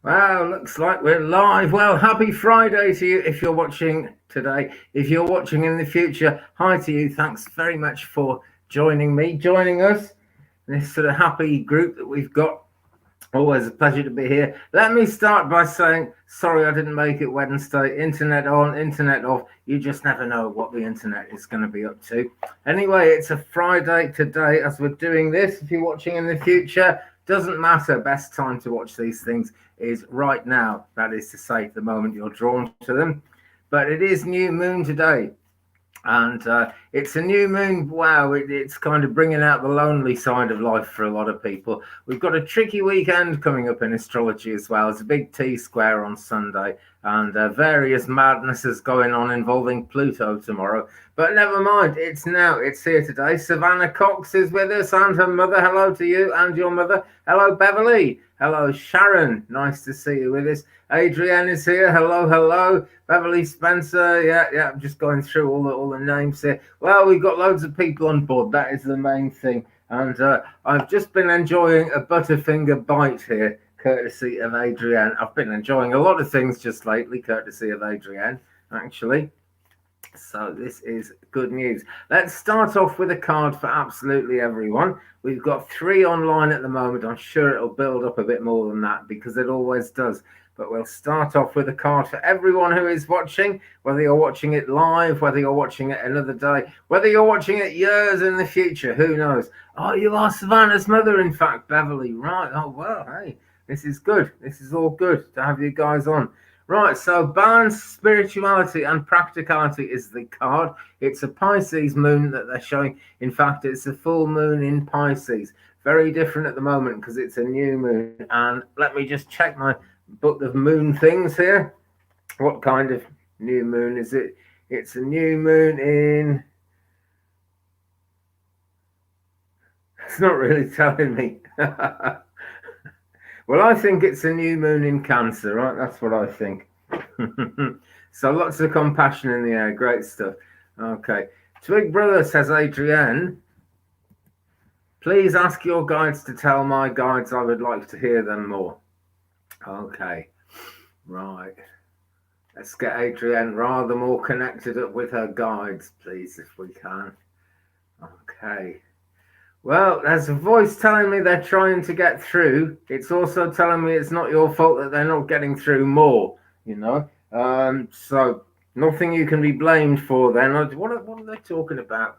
Wow, looks like we're live. Well, happy Friday to you if you're watching today. If you're watching in the future, hi to you. Thanks very much for joining us. This sort of happy group that we've got. Always a pleasure to be here. Let me start by saying sorry I didn't make it Wednesday. Internet on, internet off. You just never know what the internet is going to be up to. Anyway, it's a Friday today as we're doing this. If you're watching in the future, doesn't matter. Best time to watch these things is right now. That is to say, the moment you're drawn to them. But it is new moon today. And it's a new moon. Wow, it's kind of bringing out the lonely side of life for a lot of people. We've got a tricky weekend coming up in astrology as well. It's a big T square on Sunday, and various madnesses going on involving Pluto tomorrow. But never mind, it's here today. Savannah Cox is with us and her mother. Hello to you and your mother. Hello, Beverly. Hello, Sharon. Nice to see you with us. Adrienne is here. Hello, hello. Beverly Spencer. Yeah. I'm just going through all the names here. Well, we've got loads of people on board. That is the main thing. And I've just been enjoying a Butterfinger bite here, courtesy of Adrienne. I've been enjoying a lot of things just lately, courtesy of Adrienne, actually. So this is good news. Let's start off with a card for absolutely everyone. We've got 3 online at the moment. I'm sure it'll build up a bit more than that because it always does. But we'll start off with a card for everyone who is watching, whether you're watching it live, whether you're watching it another day, whether you're watching it years in the future, who knows? Oh, you are Savannah's mother, in fact, Beverly. Right. Oh, well, hey, this is good. This is all good to have you guys on. Right, so balance, spirituality, and practicality is the card. It's a Pisces moon that they're showing. In fact, it's a full moon in Pisces. Very different at the moment because it's a new moon. And let me just check my book of moon things here. What kind of new moon is it? It's a new moon in... It's not really telling me. Well, I think it's a new moon in Cancer, right? That's what I think. So lots of compassion in the air. Great stuff. Okay. Twig Brother says, Adrienne, please ask your guides to tell my guides I would like to hear them more. Okay. Right. Let's get Adrienne rather more connected up with her guides, please, if we can. Okay. Well, there's a voice telling me they're trying to get through. It's also telling me it's not your fault that they're not getting through more, you know. So nothing you can be blamed for then. What are they talking about?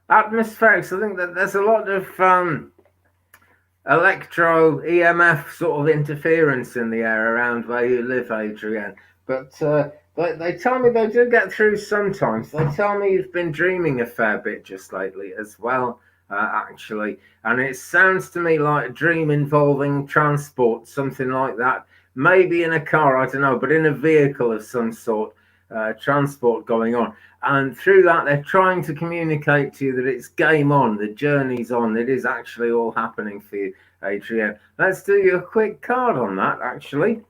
Atmospherics. I think that there's a lot of electro EMF sort of interference in the air around where you live, Adrienne. But they tell me they do get through sometimes. They tell me you've been dreaming a fair bit just lately as well, actually. And it sounds to me like a dream involving transport, something like that. Maybe in a car, I don't know, but in a vehicle of some sort, transport going on. And through that, they're trying to communicate to you that it's game on, the journey's on. It is actually all happening for you, Adrienne. Let's do you a quick card on that, actually.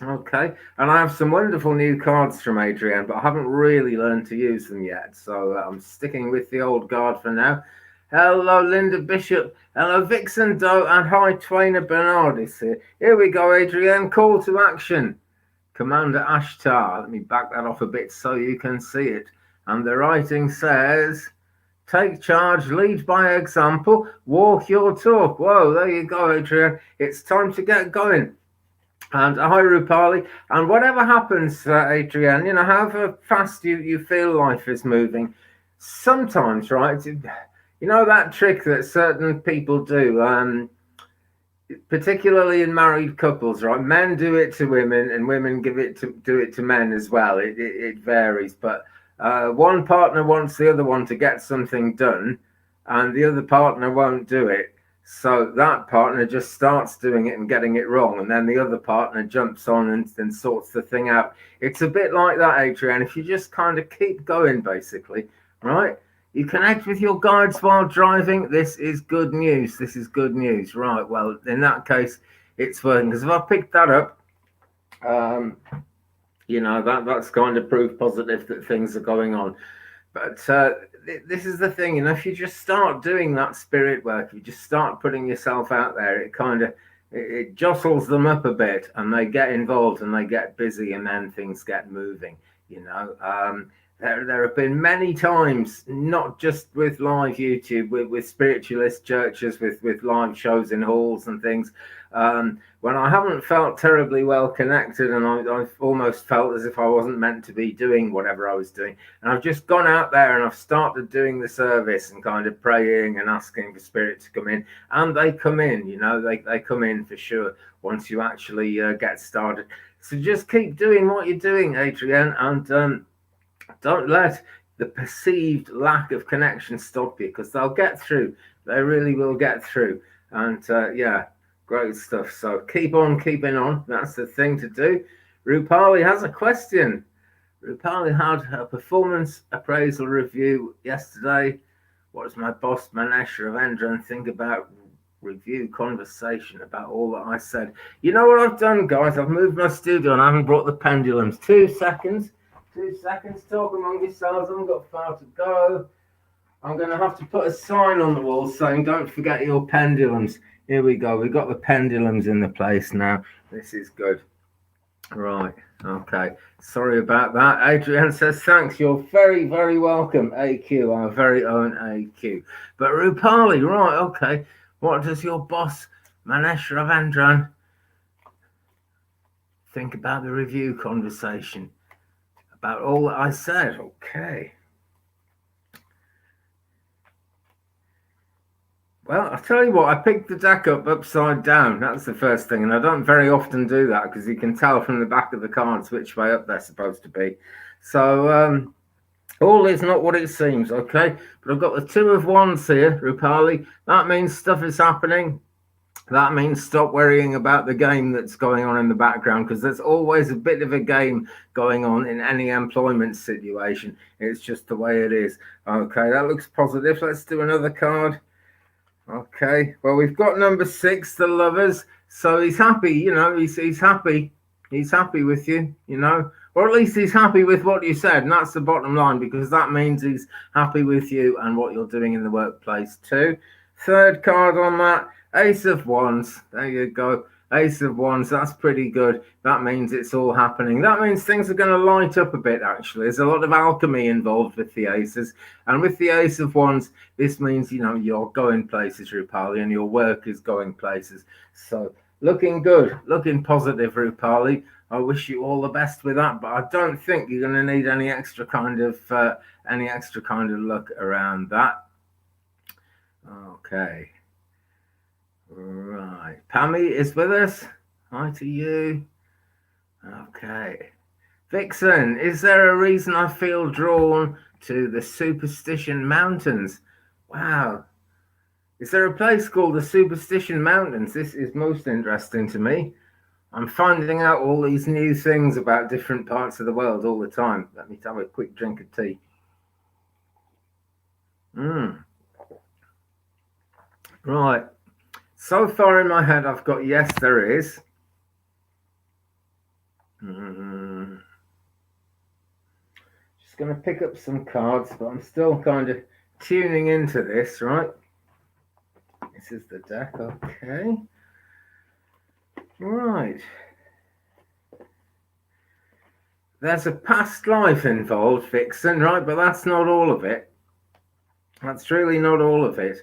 Okay, and I have some wonderful new cards from Adrienne, but I haven't really learned to use them yet. So I'm sticking with the old guard for now. Hello, Linda Bishop. Hello, Vixen Doe. And hi, Twaina Bernard is here. Here we go, Adrienne. Call to action. Commander Ashtar. Let me back that off a bit so you can see it. And the writing says, take charge, lead by example, walk your talk. Whoa, there you go, Adrienne. It's time to get going. And hi, Rupali. And whatever happens, Adrienne, you know, however fast you feel life is moving, sometimes, right, you know that trick that certain people do, particularly in married couples, right? Men do it to women and women do it to men as well. It varies, but one partner wants the other one to get something done and the other partner won't do it. So that partner just starts doing it and getting it wrong. And then the other partner jumps on and sorts the thing out. It's a bit like that, Adrienne. If you just kind of keep going, basically, right? You connect with your guides while driving. This is good news. This is good news. Right. Well, in that case, it's working. Because if I pick that up, you know, that's kind of proof positive that things are going on. But this is the thing, if you just start doing that spirit work, if you just start putting yourself out there, it kind of it jostles them up a bit, and they get involved and they get busy, and then things get moving. There have been many times, not just with live YouTube, with spiritualist churches, with live shows in halls and things, when I haven't felt terribly well connected, and I've almost felt as if I wasn't meant to be doing whatever I was doing. And I've just gone out there and I've started doing the service and kind of praying and asking for spirit to come in. And they come in, they come in for sure once you actually get started. So just keep doing what you're doing, Adrienne, and don't let the perceived lack of connection stop you, because they'll get through. They really will get through. And great stuff. So keep on keeping on. That's the thing to do. Rupali has a question. Rupali had a performance appraisal review yesterday. What does my boss, Manesh Ravendran, think about review conversation about all that I said? You know what I've done, guys? I've moved my studio and I haven't brought the pendulums. 2 seconds. 2 seconds. Talk among yourselves. I haven't got far to go. I'm going to have to put a sign on the wall saying, don't forget your pendulums. Here we go. We've got the pendulums in the place now. This is good. Right. Okay. Sorry about that. Adrienne says, thanks. You're very, very welcome, AQ, our very own AQ. But Rupali, right. Okay. What does your boss, Manesh Ravendran, think about the review conversation? About all that I said. Okay. Well, I'll tell you what, I picked the deck up upside down. That's the first thing. And I don't very often do that because you can tell from the back of the cards which way up they're supposed to be. So all is not what it seems, okay? But I've got the 2 of Wands here, Rupali. That means stuff is happening. That means stop worrying about the game that's going on in the background, because there's always a bit of a game going on in any employment situation. It's just the way it is. Okay, that looks positive. Let's do another card. Okay, well, we've got number 6, the Lovers. So he's happy, he's happy. He's happy with you, or at least he's happy with what you said. And that's the bottom line, because that means he's happy with you and what you're doing in the workplace too. 3rd card on that, Ace of Wands. There you go. Ace of Wands, that's pretty good. That means it's all happening. That means things are going to light up a bit, actually. There's a lot of alchemy involved with the aces. And with the Ace of Wands, this means, you're going places, Rupali, and your work is going places. So looking good, looking positive, Rupali. I wish you all the best with that, but I don't think you're going to need any extra kind of luck around that. Okay. Right. Pammy is with us. Hi to you. Okay. Vixen, is there a reason I feel drawn to the Superstition Mountains? Wow. Is there a place called the Superstition Mountains? This is most interesting to me. I'm finding out all these new things about different parts of the world all the time. Let me have a quick drink of tea. Right. So far in my head, I've got yes, there is. Just going to pick up some cards, but I'm still kind of tuning into this, right? This is the deck, okay. Right. There's a past life involved, Vixen, right? But that's not all of it. That's really not all of it.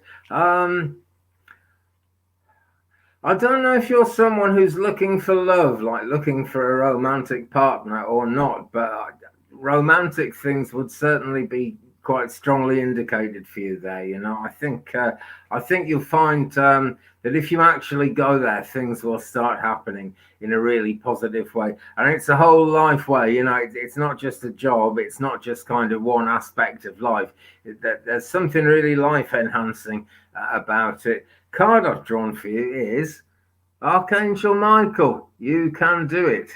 I don't know if you're someone who's looking for love, like looking for a romantic partner or not, but romantic things would certainly be quite strongly indicated for you there. I think you'll find that if you actually go there, things will start happening in a really positive way. And it's a whole life way. It's not just a job. It's not just kind of one aspect of life. There's something really life enhancing about it. Card I've drawn for you is Archangel Michael. You can do it.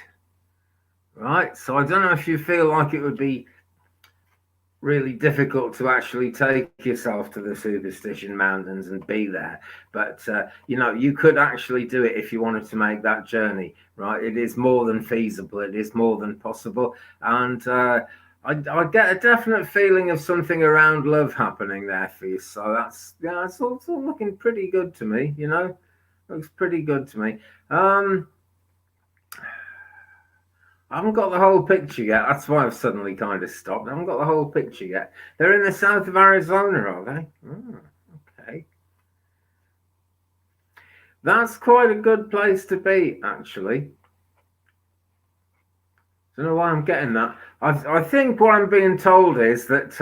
Right. So I don't know if you feel like it would be really difficult to actually take yourself to the Superstition Mountains and be there, but you could actually do it if you wanted to make that journey, right? It is more than feasible, it is more than possible, and I get a definite feeling of something around love happening there for you. So that's, yeah, it's all looking pretty good to me. You know, looks pretty good to me. I haven't got the whole picture yet. That's why I've suddenly kind of stopped. I haven't got the whole picture yet. They're in the south of Arizona, are they? Oh, okay. That's quite a good place to be, actually. Don't know why I'm getting that. I think what I'm being told is that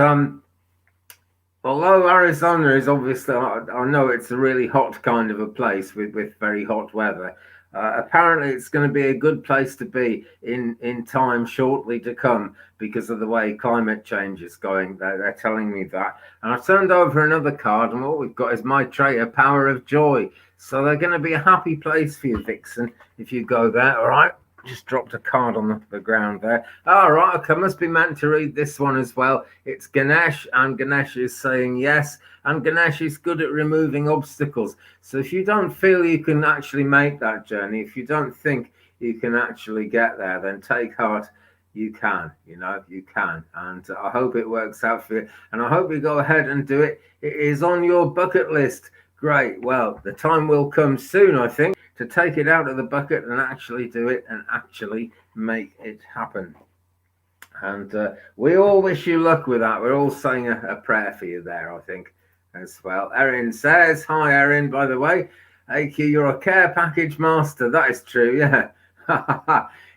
although Arizona is obviously, I know it's a really hot kind of a place with very hot weather. Apparently, it's going to be a good place to be in time shortly to come because of the way climate change is going. They're telling me that. And I've turned over another card, and what we've got is Maitreya, Power of Joy. So they're going to be a happy place for you, Vixen, if you go there. All right. Just dropped a card on the ground there. All right, I must be meant to read this one as well. It's Ganesh, and Ganesh is saying yes. And Ganesh is good at removing obstacles. So if you don't feel you can actually make that journey, if you don't think you can actually get there, then take heart. You can, you know, you can. And I hope it works out for you. And I hope you go ahead and do it. It is on your bucket list. Great. Well, the time will come soon, I think, to take it out of the bucket and actually do it and actually make it happen. And we all wish you luck with that. We're all saying a prayer for you there, I think, as well. Erin says, hi, Erin, by the way. AQ, you're a care package master. That is true, yeah.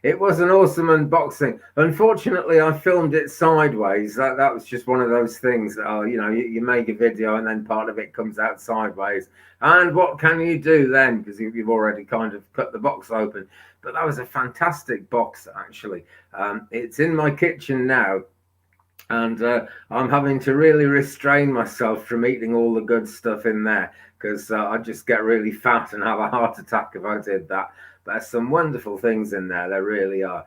It was an awesome unboxing. Unfortunately, I filmed it sideways. That was just one of those things that, you know, you make a video and then part of it comes out sideways. And what can you do then? Because you've already kind of cut the box open. But that was a fantastic box, actually. It's in my kitchen now. And I'm having to really restrain myself from eating all the good stuff in there because I just get really fat and have a heart attack if I did that. There's some wonderful things in there. There really are.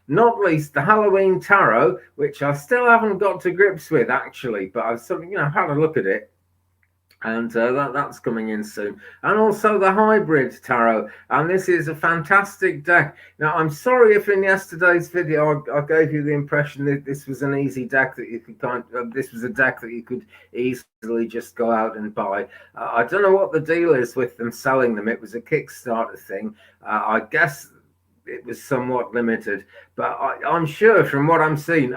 Not least the Halloween tarot, which I still haven't got to grips with, actually. But I've sort of, you know, had a look at it. And that's coming in soon. And also the hybrid tarot. And this is a fantastic deck. Now, I'm sorry if in yesterday's video I gave you the impression that this was an easy deck that you could this was a deck that you could easily just go out and buy. I don't know what the deal is with them selling them. It was a Kickstarter thing. I guess it was somewhat limited, but I'm sure from what I've seen,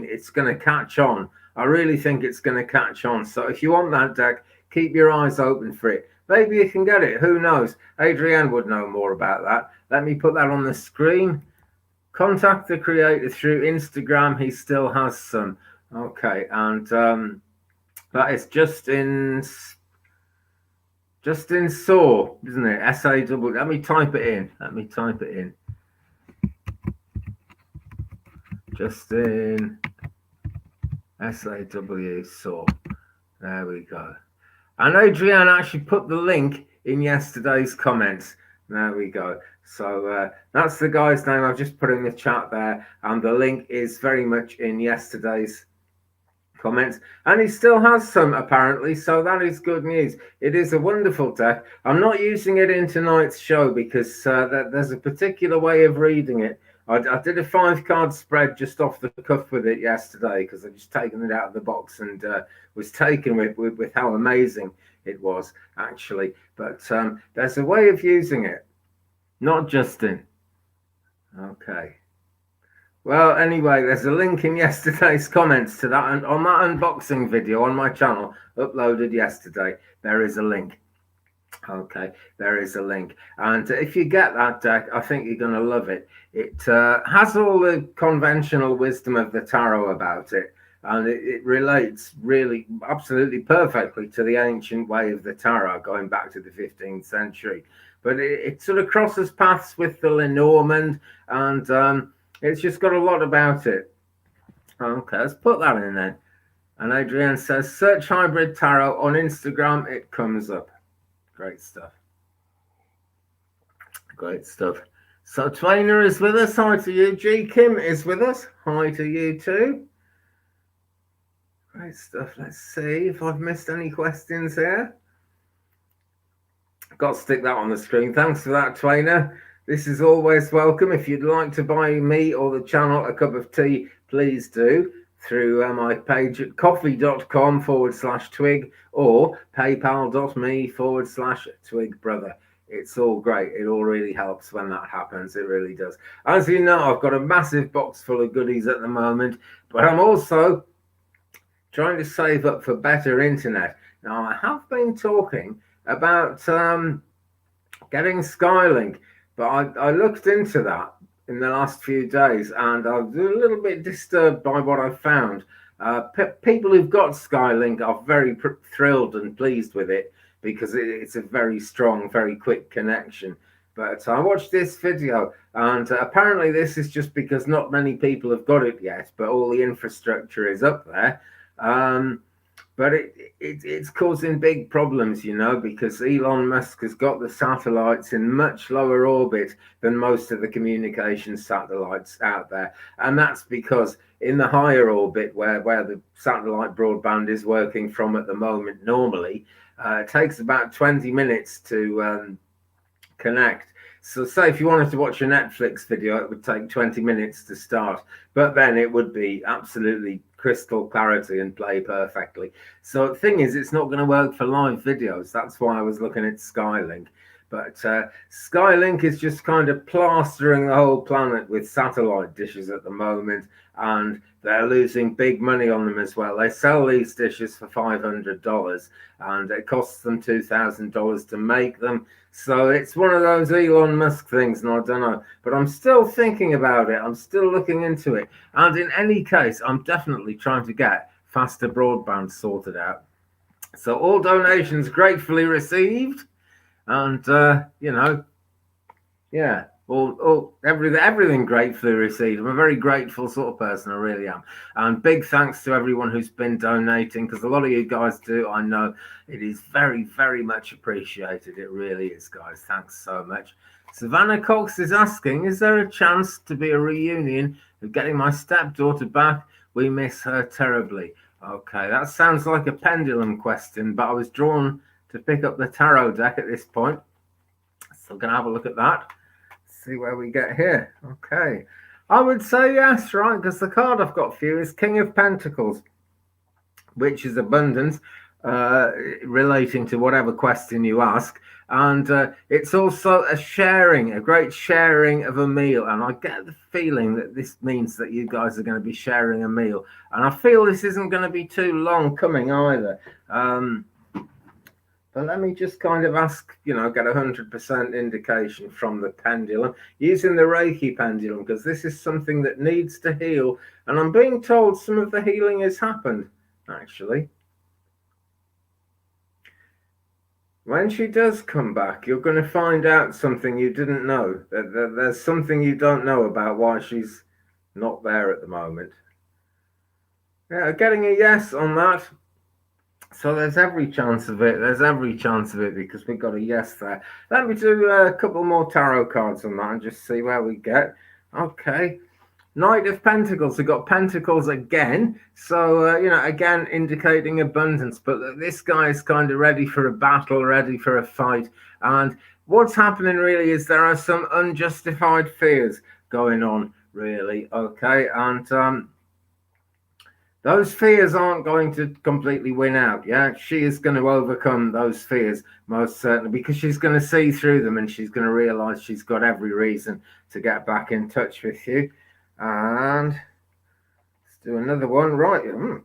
it's going to catch on. I really think it's going to catch on. So if you want that deck, keep your eyes open for it. Maybe you can get it. Who knows? Adrienne would know more about that. Let me put that on the screen. Contact the creator through Instagram. He still has some. Okay, and that is Justin Saw, isn't it? S-A-W. Let me type it in. Justin S-A-W Saw. There we go. And Adrienne actually put the link in yesterday's comments. There we go. So that's the guy's name. I've just put in the chat there. And the link is very much in yesterday's comments. And he still has some, apparently. So that is good news. It is a wonderful deck. I'm not using it in tonight's show because there's a particular way of reading it. I did a 5-card spread just off the cuff with it yesterday because I'd just taken it out of the box and was taken with how amazing it was, actually. But there's a way of using it, not Justin. Okay. Well, anyway, there's a link in yesterday's comments to that. And on that unboxing video on my channel, uploaded yesterday, there is a link. Okay, there is a link. And if you get that deck, I think you're going to love it. It has all the conventional wisdom of the tarot about it. And it relates really absolutely perfectly to the ancient way of the tarot going back to the 15th century. But it sort of crosses paths with the Lenormand, and it's just got a lot about it. Okay, let's put that in then. And Adrienne says, search hybrid tarot on Instagram. It comes up. Great stuff. Great stuff. So Twainer is with us. Hi to you. G. Kim is with us. Hi to you too. Great stuff. Let's see if I've missed any questions here. Got to stick that on the screen. Thanks for that, Twainer. This is always welcome. If you'd like to buy me or the channel a cup of tea, please do through my page at coffee.com/twig or paypal.me/twig brother. It's all great. It all really helps when that happens. It really does. As you know, I've got a massive box full of goodies at the moment, but I'm also trying to save up for better internet. Now, I have been talking about getting Skylink, but I looked into that in the last few days, and I was a little bit disturbed by what I found. People who've got Skylink are very thrilled and pleased with it because it's a very strong, very quick connection. But I watched this video, and apparently this is just because not many people have got it yet, but all the infrastructure is up there. But it's causing big problems, you know, because Elon Musk has got the satellites in much lower orbit than most of the communications satellites out there. And that's because in the higher orbit, where the satellite broadband is working from at the moment, normally, it takes about 20 minutes to connect. So say if you wanted to watch a Netflix video, it would take 20 minutes to start, but then it would be absolutely crystal clarity and play perfectly. So the thing is, it's not going to work for live videos. That's why I was looking at Skylink. But Skylink is just kind of plastering the whole planet with satellite dishes at the moment, and they're losing big money on them as well. They sell these dishes for $500, and it costs them $2,000 to make them. So it's one of those Elon Musk things, and I don't know. But I'm still thinking about it. I'm still looking into it. And in any case, I'm definitely trying to get faster broadband sorted out. So all donations gratefully received. And you know, yeah, everything gratefully received. I'm a very grateful sort of person, I really am. And big thanks to everyone who's been donating, because a lot of you guys do. I know it is very, very much appreciated. It really is, guys. Thanks so much. Savannah Cox is asking, is there a chance to be a reunion of getting my stepdaughter back? We miss her terribly. Okay, that sounds like a pendulum question, but I was drawn to pick up the tarot deck at this point. So we're going to have a look at that. See where we get here. Okay. I would say yes, right? Because the card I've got for you is King of Pentacles, which is abundance, relating to whatever question you ask. And it's also a sharing, a great sharing of a meal. And I get the feeling that this means that you guys are going to be sharing a meal. And I feel this isn't going to be too long coming either. But let me just kind of ask, you know, get 100% indication from the pendulum, using the Reiki pendulum, because this is something that needs to heal. And I'm being told some of the healing has happened, actually. When she does come back, you're going to find out something you didn't know. There's something you don't know about why she's not there at the moment. Yeah, getting a yes on that. So there's every chance of it. There's every chance of it because we've got a yes there. Let me do a couple more tarot cards on that and just see where we get. Okay. Knight of Pentacles. We've got Pentacles again. So, you know, again, indicating abundance. But this guy is kind of ready for a battle, ready for a fight. And what's happening really is there are some unjustified fears going on, really. Okay. And those fears aren't going to completely win out. Yeah, she is going to overcome those fears most certainly, because she's going to see through them and she's going to realize she's got every reason to get back in touch with you. And let's do another one. Right.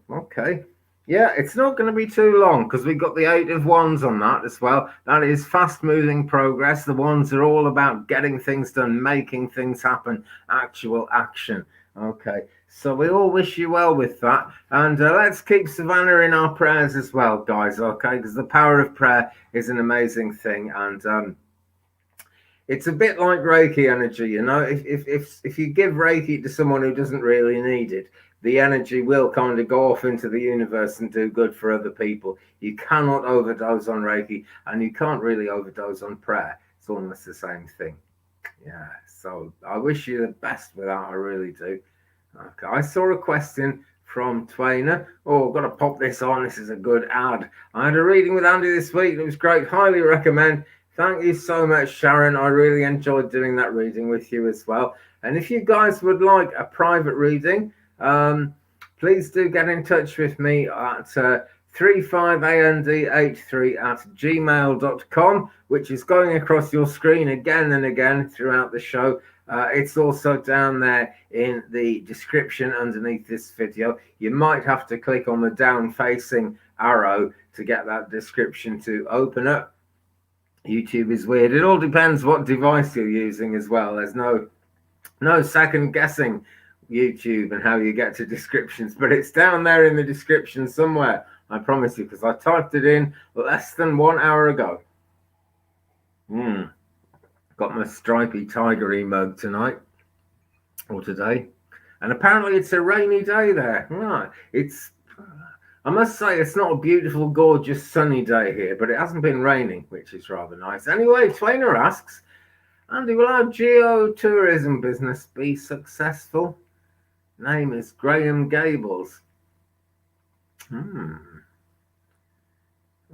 Okay. Yeah, it's not going to be too long because we've got the 8 of Wands on that as well. That is fast moving progress. The Wands are all about getting things done, making things happen, actual action. Okay, so we all wish you well with that. And let's keep Savannah in our prayers as well, guys, okay? Because the power of prayer is an amazing thing. And it's a bit like Reiki energy, you know? If you give Reiki to someone who doesn't really need it, the energy will kind of go off into the universe and do good for other people. You cannot overdose on Reiki, and you can't really overdose on prayer. It's almost the same thing. Yeah, so I wish you the best with that, I really do. Okay, I saw a question from Twainer. Oh, I've got to pop this on. This is a good ad. I had a reading with Andy this week. It was great. Highly recommend. Thank you so much, Sharon. I really enjoyed doing that reading with you as well. And if you guys would like a private reading, please do get in touch with me at 35and83@gmail.com, which is going across your screen again and again throughout the show. It's also down there in the description underneath this video. You might have to click on the down facing arrow to get that description to open up. YouTube is weird. It all depends what device you're using as well. There's no second guessing YouTube and how you get to descriptions, but it's down there in the description somewhere, I promise you, because I typed it in less than 1 hour ago. Got my stripy tiger mug tonight or today, and apparently it's a rainy day there. Right, I must say it's not a beautiful, gorgeous, sunny day here, but it hasn't been raining, which is rather nice. Anyway, Twainer asks, Andy, will our geotourism business be successful? Name is Graham Gables.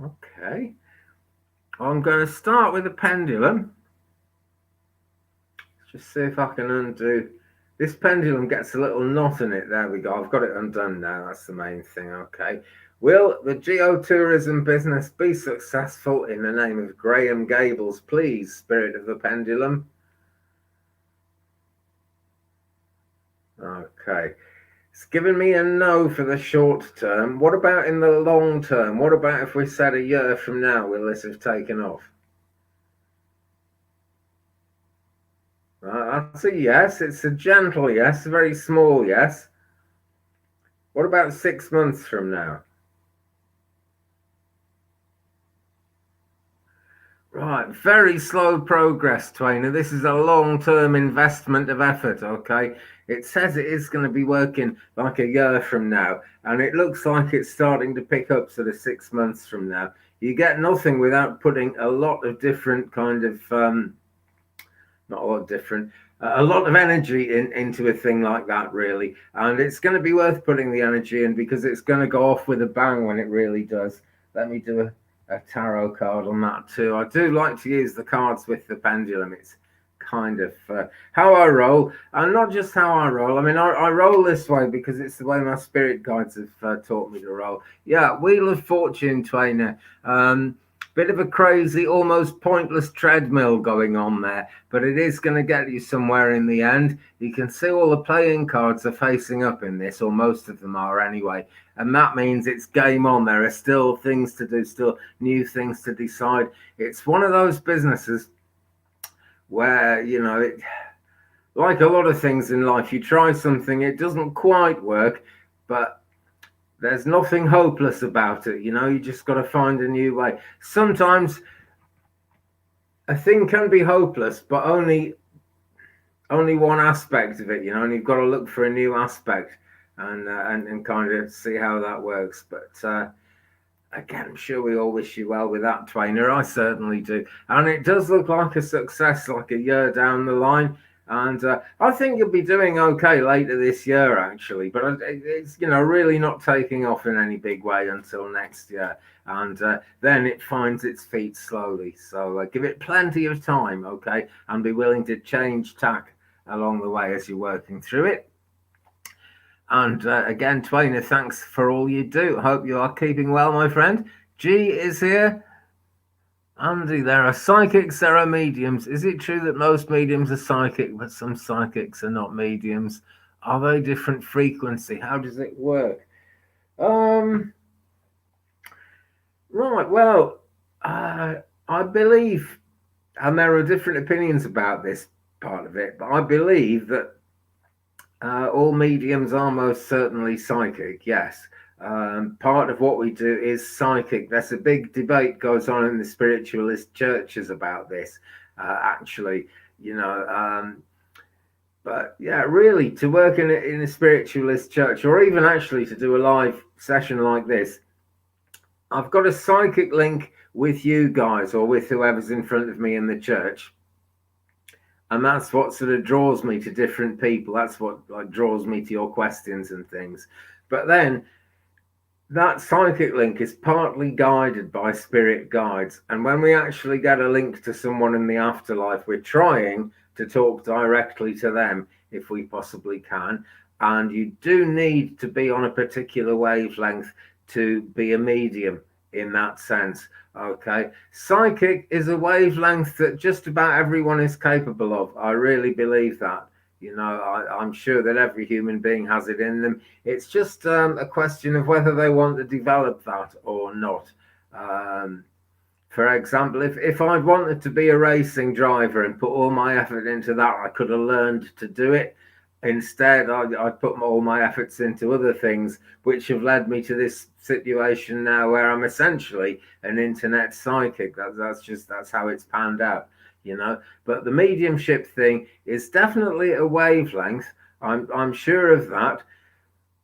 Okay. I'm going to start with a pendulum. Let's just see if I can undo. This pendulum gets a little knot in it. There we go. I've got it undone now. That's the main thing. Okay. Will the geotourism business be successful in the name of Graham Gables? Please, spirit of the pendulum. Okay. It's given me a no for the short term. What about in the long term? What about if we said a year from now, will this have taken off? That's a yes. It's a gentle yes, a very small yes. What about 6 months from now? Right, very slow progress, Twainer. This is a long-term investment of effort, okay? It says it is going to be working like a year from now, and it looks like it's starting to pick up sort of 6 months from now. You get nothing without putting a lot of different kind of, not a lot different, a lot of energy into a thing like that, really. And it's going to be worth putting the energy in because it's going to go off with a bang when it really does. Let me do a tarot card on that too. I do like to use the cards with the pendulum. It's kind of how I roll, and not just how I roll. I mean, I roll this way because it's the way my spirit guides have taught me to roll. Yeah, Wheel of Fortune, Twainer. Bit of a crazy, almost pointless treadmill going on there, but it is going to get you somewhere in the end. You can see all the playing cards are facing up in this, or most of them are anyway, and that means it's game on. There are still things to do, still new things to decide. It's one of those businesses where, you know, it, like a lot of things in life, you try something, it doesn't quite work, but there's nothing hopeless about it, you know. You just got to find a new way. Sometimes a thing can be hopeless, but only one aspect of it, you know, and you've got to look for a new aspect and kind of see how that works. But again, I'm sure we all wish you well with that, Twainer. I certainly do. And it does look like a success, like a year down the line. And I think you'll be doing okay later this year, actually. But it's, you know, really not taking off in any big way until next year. And then it finds its feet slowly. So give it plenty of time, okay? And be willing to change tack along the way as you're working through it. And again, Twainer, thanks for all you do. Hope you are keeping well, my friend. G is here. Andy, there are psychics, there are mediums. Is it true that most mediums are psychic, but some psychics are not mediums? Are they different frequency? How does it work? Right, well, I believe, and there are different opinions about this part of it, but I believe that all mediums are most certainly psychic, yes. Part of what we do is psychic. There's a big debate goes on in the spiritualist churches about this, actually, you know. But yeah, really, to work in a spiritualist church, or even actually to do a live session like this, I've got a psychic link with you guys or with whoever's in front of me in the church. And that's what sort of draws me to different people. That's what like draws me to your questions and things. But then that psychic link is partly guided by spirit guides. And when we actually get a link to someone in the afterlife, we're trying to talk directly to them if we possibly can. And you do need to be on a particular wavelength to be a medium in that sense. Okay. Psychic is a wavelength that just about everyone is capable of. I really believe that. I'm sure that every human being has it in them. It's just a question of whether they want to develop that or not. For example, if I wanted to be a racing driver and put all my effort into that, I could have learned to do it. Instead, I put all my efforts into other things, which have led me to this situation now where I'm essentially an internet psychic. That's how it's panned out. But the mediumship thing is definitely a wavelength. I'm sure of that.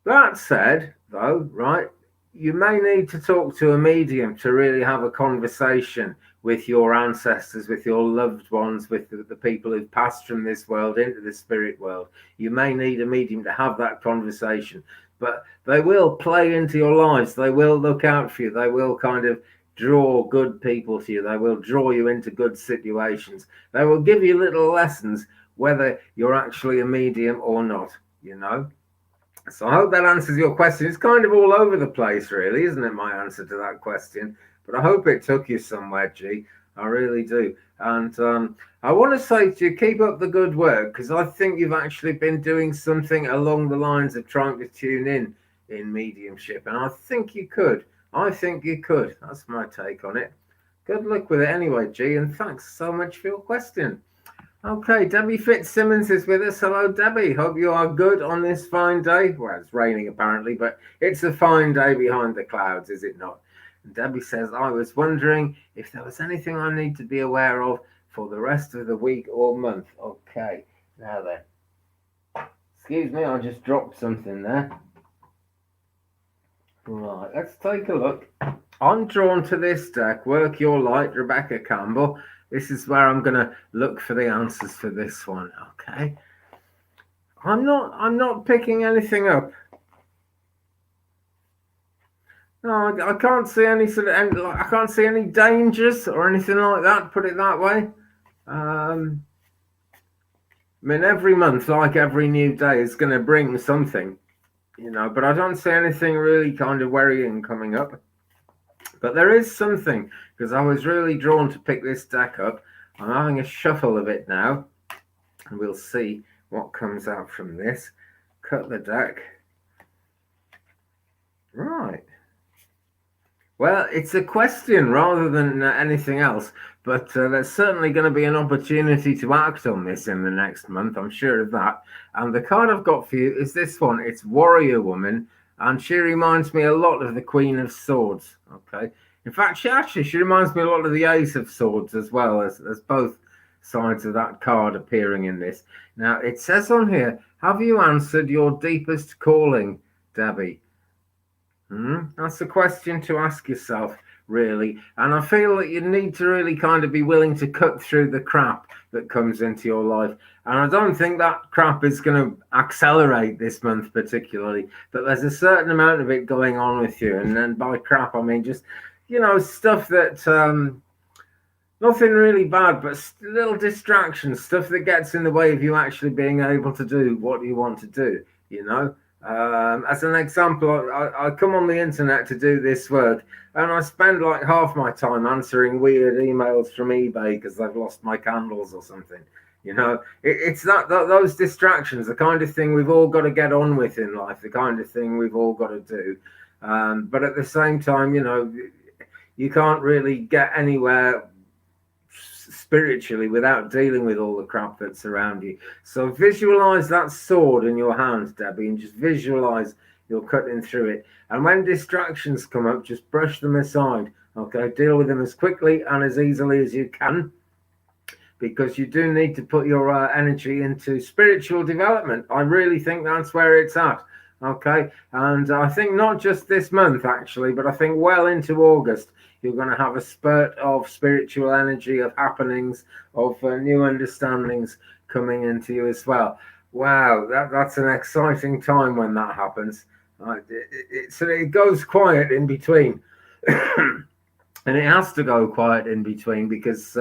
That said, though, right, you may need to talk to a medium to really have a conversation with your ancestors, with your loved ones, with the people who've passed from this world into the spirit world. You may need a medium to have that conversation, but they will play into your lives. They will look out for you. They will kind of draw good people to you. They will draw you into good situations. They will give you little lessons, whether you're actually a medium or not, So I hope that answers your question. It's kind of all over the place, really, isn't it, my answer to that question? But I hope it took you somewhere, G. I really do. And I want to say to you, keep up the good work, because I think you've actually been doing something along the lines of trying to tune in mediumship. And I think you could. That's my take on it. Good luck with it anyway, G, and thanks so much for your question. Okay, Debbie Fitzsimmons is with us. Hello, Debbie. Hope you are good on this fine day. Well, it's raining apparently, but it's a fine day behind the clouds, is it not? And Debbie says, I was wondering if there was anything I need to be aware of for the rest of the week or month. Okay, now then. Excuse me, I just dropped something there. Right, let's take a look. I'm drawn to this deck, Work Your Light, Rebecca Campbell. This is where I'm going to look for the answers for this one, okay? I'm not picking anything up. No, I can't see any I can't see any dangers or anything like that, put it that way. I mean, every month, like every new day, is going to bring something. But I don't see anything really kind of worrying coming up. But there is something, because I was really drawn to pick this deck up. I'm having a shuffle of it now, and we'll see what comes out from this. Cut the deck. Right. Well, it's a question rather than anything else, but there's certainly going to be an opportunity to act on this in the next month. I'm sure of that. And the card I've got for you is this one. It's Warrior Woman, and she reminds me a lot of the Queen of Swords. Okay. In fact, she reminds me a lot of the Ace of Swords as well, as both sides of that card appearing in this. Now, it says on here, have you answered your deepest calling, Debbie? That's a question to ask yourself, really. And I feel that you need to really kind of be willing to cut through the crap that comes into your life. And I don't think that crap is going to accelerate this month particularly, but there's a certain amount of it going on with you. And then by crap, I mean just, stuff that, nothing really bad, but little distractions, stuff that gets in the way of you actually being able to do what you want to do, As an example, I come on the internet to do this work, and I spend like half my time answering weird emails from eBay because I've lost my candles or something. It's those distractions, the kind of thing we've all got to get on with in life, the kind of thing we've all got to do. But at the same time, you can't really get anywhere spiritually without dealing with all the crap that's around you. So visualize that sword in your hand, Debbie, and just visualize you're cutting through it. And when distractions come up, just brush them aside. Okay, deal with them as quickly and as easily as you can, because you do need to put your energy into spiritual development. I really think that's where it's at. Okay, and I think not just this month actually, but I think well into August, you're going to have a spurt of spiritual energy, of happenings, of new understandings coming into you as well. Wow, that's an exciting time when that happens. So it goes quiet in between. And it has to go quiet in between because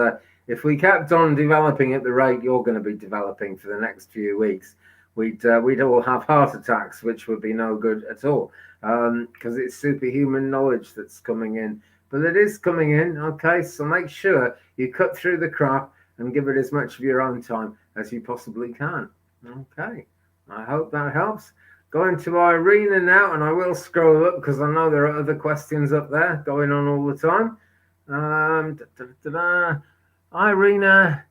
if we kept on developing at the rate you're going to be developing for the next few weeks, we'd all have heart attacks, which would be no good at all because it's superhuman knowledge that's coming in. But it is coming in, okay? So make sure you cut through the crap and give it as much of your own time as you possibly can. Okay, I hope that helps. Going to Irina now, and I will scroll up because I know there are other questions up there going on all the time. Irina,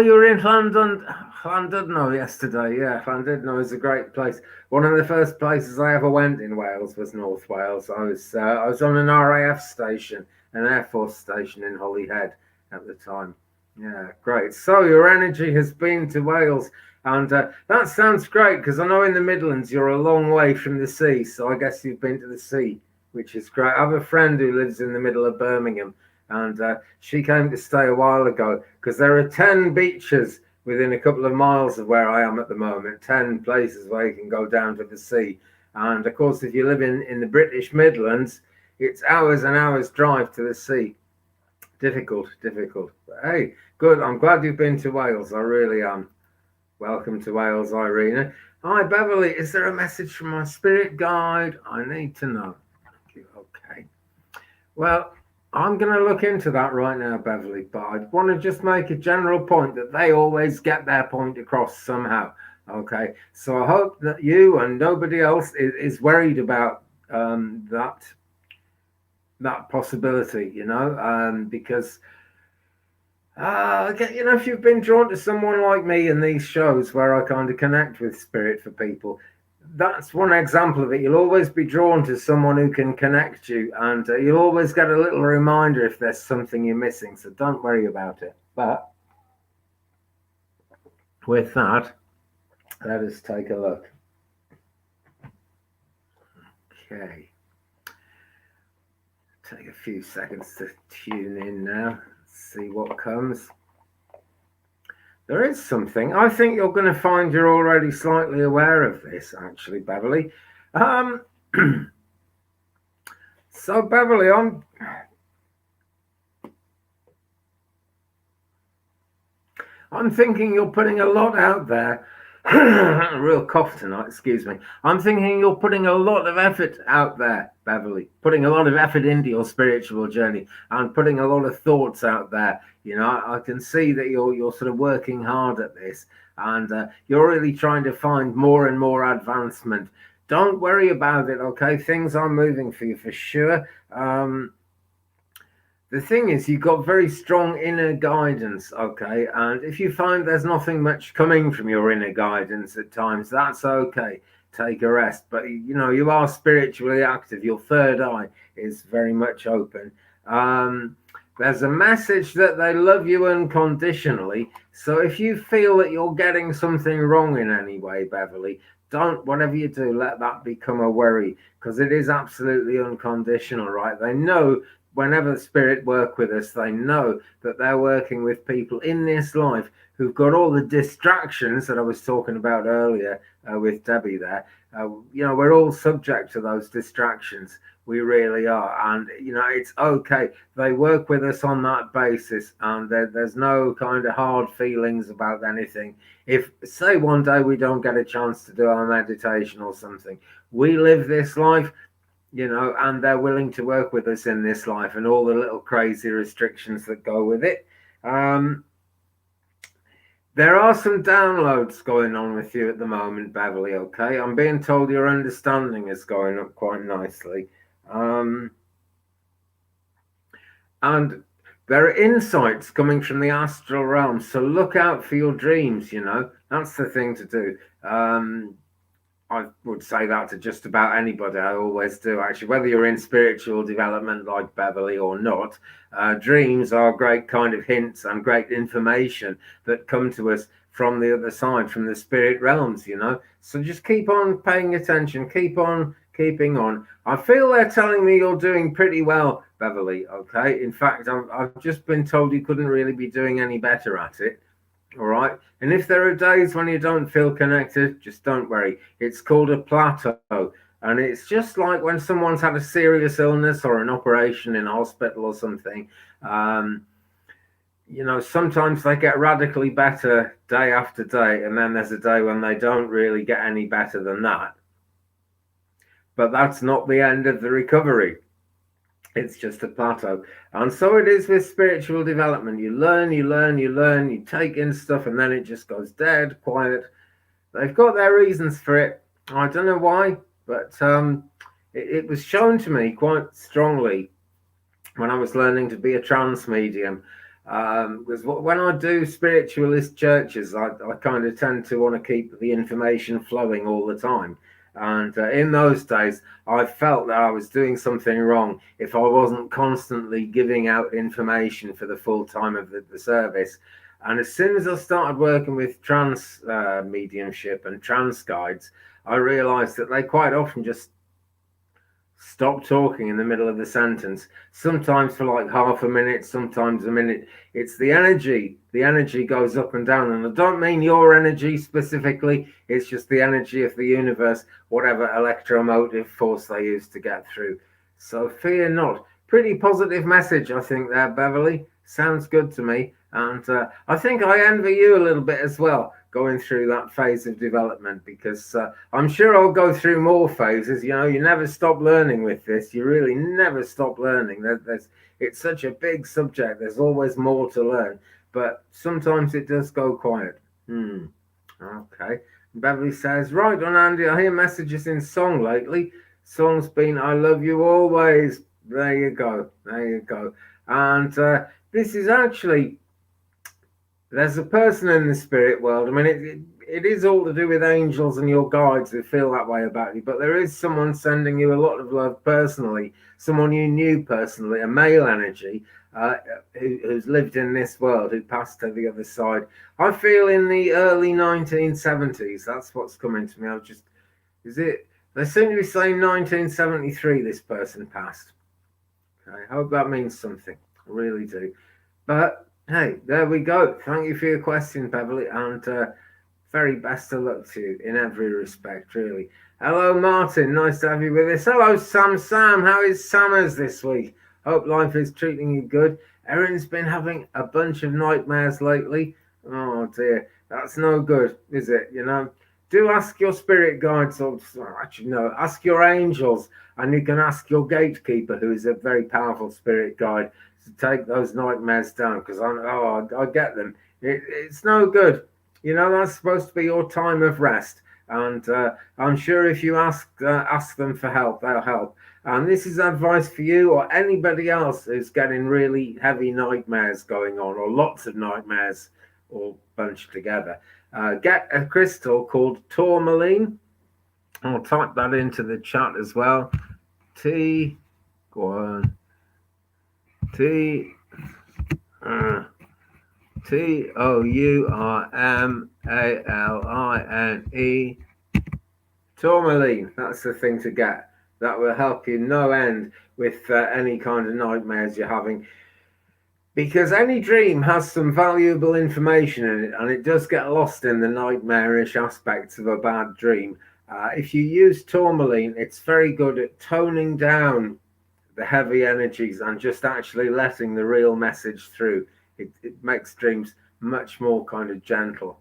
you were in Llandudno yesterday. Yeah, Llandudno is a great place. One of the first places I ever went in Wales was North Wales. I was on an RAF station, an Air Force station in Holyhead at the time. Yeah, great. So your energy has been to Wales. And that sounds great because I know in the Midlands you're a long way from the sea. So I guess you've been to the sea, which is great. I have a friend who lives in the middle of Birmingham and she came to stay a while ago because there are 10 beaches within a couple of miles of where I am at the moment, 10 places where you can go down to the sea. And of course, if you live in the British Midlands, it's hours and hours drive to the sea. Difficult. But hey, good. I'm glad you've been to Wales. I really am. Welcome to Wales, Irina. Hi, Beverly. Is there a message from my spirit guide? I need to know. Thank you. Okay. Well, I'm going to look into that right now, Beverly, but I want to just make a general point that they always get their point across somehow. Okay. So I hope that you and nobody else is worried about that possibility, because if you've been drawn to someone like me in these shows where I kind of connect with spirit for people, that's one example of it. You'll always be drawn to someone who can connect you, and you'll always get a little reminder if there's something you're missing. So don't worry about it. But with that, let us take a look. Okay. Take a few seconds to tune in now. See what comes. There is something. I think you're going to find you're already slightly aware of this, actually, Beverly. So, Beverly, I'm thinking you're putting a lot out there. A real cough tonight, excuse me. I'm thinking you're putting a lot of effort out there, Beverly, putting a lot of effort into your spiritual journey and putting a lot of thoughts out there. I can see that you're sort of working hard at this and you're really trying to find more and more advancement. Don't worry about it, okay? Things are moving for you for sure. The thing is, you've got very strong inner guidance, okay? And if you find there's nothing much coming from your inner guidance at times, that's okay. Take a rest. But, you are spiritually active. Your third eye is very much open. There's a message that they love you unconditionally. So if you feel that you're getting something wrong in any way, Beverly, whatever you do, let that become a worry because it is absolutely unconditional, right? They know whenever the spirit work with us, they know that they're working with people in this life who've got all the distractions that I was talking about earlier with Debbie there. We're all subject to those distractions. We really are. And, it's okay. They work with us on that basis and there's no kind of hard feelings about anything. If, say, one day we don't get a chance to do our meditation or something, we live this life, and they're willing to work with us in this life and all the little crazy restrictions that go with it. There are some downloads going on with you at the moment, Beverly, okay? I'm being told your understanding is going up quite nicely. And there are insights coming from the astral realm. So look out for your dreams, That's the thing to do. I would say that to just about anybody. I always do, actually, whether you're in spiritual development like Beverly or not. Dreams are great kind of hints and great information that come to us from the other side, from the spirit realms, So just keep on paying attention, keep on keeping on. I feel they're telling me you're doing pretty well, Beverly, okay? In fact, I've just been told you couldn't really be doing any better at it. All right. And if there are days when you don't feel connected, just don't worry. It's called a plateau. And it's just like when someone's had a serious illness or an operation in a hospital or something. Um, sometimes they get radically better day after day. And then there's a day when they don't really get any better than that. But that's not the end of the recovery. It's just a plateau. And so it is with spiritual development. You learn, you take in stuff, and then it just goes dead, quiet. They've got their reasons for it. I don't know why, but it was shown to me quite strongly when I was learning to be a trance medium. Because when I do spiritualist churches, I kind of tend to want to keep the information flowing all the time. And in those days, I felt that I was doing something wrong if I wasn't constantly giving out information for the full time of the service. And as soon as I started working with trance mediumship and trance guides, I realized that they quite often just stop talking in the middle of the sentence, sometimes for like half a minute, sometimes a minute. It's the energy. The energy goes up and down. And I don't mean your energy specifically, it's just the energy of the universe, whatever electromotive force they use to get through. So fear not. Pretty positive message, I think, there, Beverly. Sounds good to me. And I think I envy you a little bit as well, going through that phase of development, because I'm sure I'll go through more phases. You never stop learning with this. You really never stop learning. It's such a big subject. There's always more to learn, but sometimes it does go quiet. Okay. Beverly says, right on, Andy. I hear messages in song lately. Song's been "I Love You Always." There you go. There you go. And this is actually, there's a person in the spirit world. I mean, it is all to do with angels and your guides who feel that way about you, but there is someone sending you a lot of love personally, someone you knew personally, a male energy who's lived in this world, who passed to the other side. I feel in the early 1970s. That's what's coming to me. They seem to be saying 1973 this person passed. I hope that means something. I really do. But hey, there we go. Thank you for your question, Beverly, and very best of luck to you in every respect, really. Hello, Martin. Nice to have you with us. Hello, Sam. How is Sammers this week? Hope life is treating you good. Erin's been having a bunch of nightmares lately. Oh dear, that's no good, is it? Do ask your spirit guides, or actually no, ask your angels, and you can ask your gatekeeper, who is a very powerful spirit guide, to take those nightmares down, because I get them. It's no good. That's supposed to be your time of rest, and I'm sure if you ask them for help, they'll help. And this is advice for you or anybody else who's getting really heavy nightmares going on, or lots of nightmares all bunched together. Get a crystal called tourmaline. I'll type that into the chat as well. Tourmaline. Tourmaline. That's the thing to get. That will help you no end with any kind of nightmares you're having. Because any dream has some valuable information in it, and it does get lost in the nightmarish aspects of a bad dream. If you use tourmaline, it's very good at toning down the heavy energies and just actually letting the real message through. It makes dreams much more kind of gentle,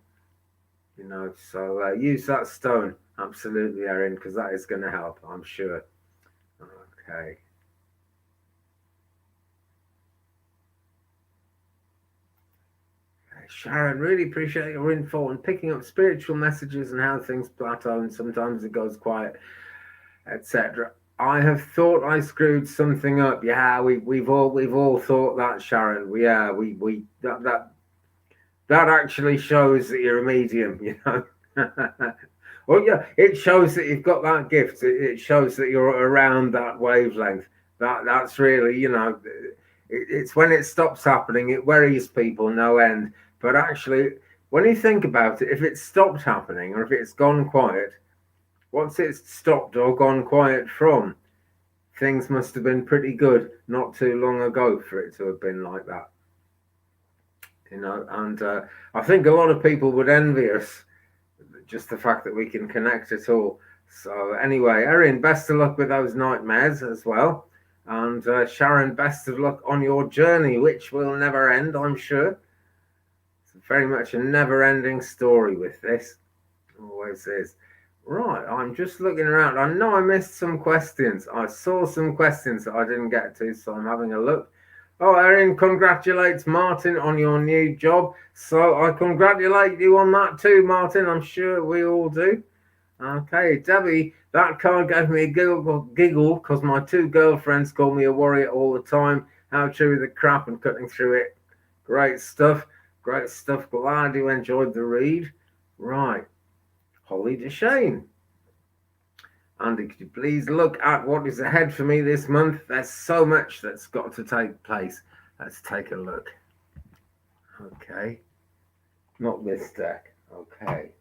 So use that stone, absolutely, Erin, because that is going to help, I'm sure. Okay. Sharon, really appreciate your info on picking up spiritual messages and how things plateau and sometimes it goes quiet, etc. I have thought I screwed something up. Yeah, we've all thought that, Sharon. That actually shows that you're a medium, Well, yeah, it shows that you've got that gift. It shows that you're around that wavelength. That's really, it's when it stops happening, it worries people no end. But actually, when you think about it, if it stopped happening or if it's gone quiet, what's it stopped or gone quiet from? Things must have been pretty good not too long ago for it to have been like that. and I think a lot of people would envy us just the fact that we can connect at all. So anyway, Erin, best of luck with those nightmares as well. And Sharon, best of luck on your journey, which will never end, I'm sure. It's very much a never-ending story with this. Always is. Right, I'm just looking around. I know I missed some questions. I saw some questions that I didn't get to, so I'm having a look. Oh, Erin congratulates Martin on your new job. So I congratulate you on that too, Martin. I'm sure we all do. Okay, Debbie, that card gave me a giggle because my two girlfriends call me a warrior all the time. How true the crap and cutting through it. Great stuff. Great stuff. Glad you enjoyed the read. Right. Holly DeShane. Andy, could you please look at what is ahead for me this month? There's so much that's got to take place. Let's take a look. Okay. Not this deck. Okay.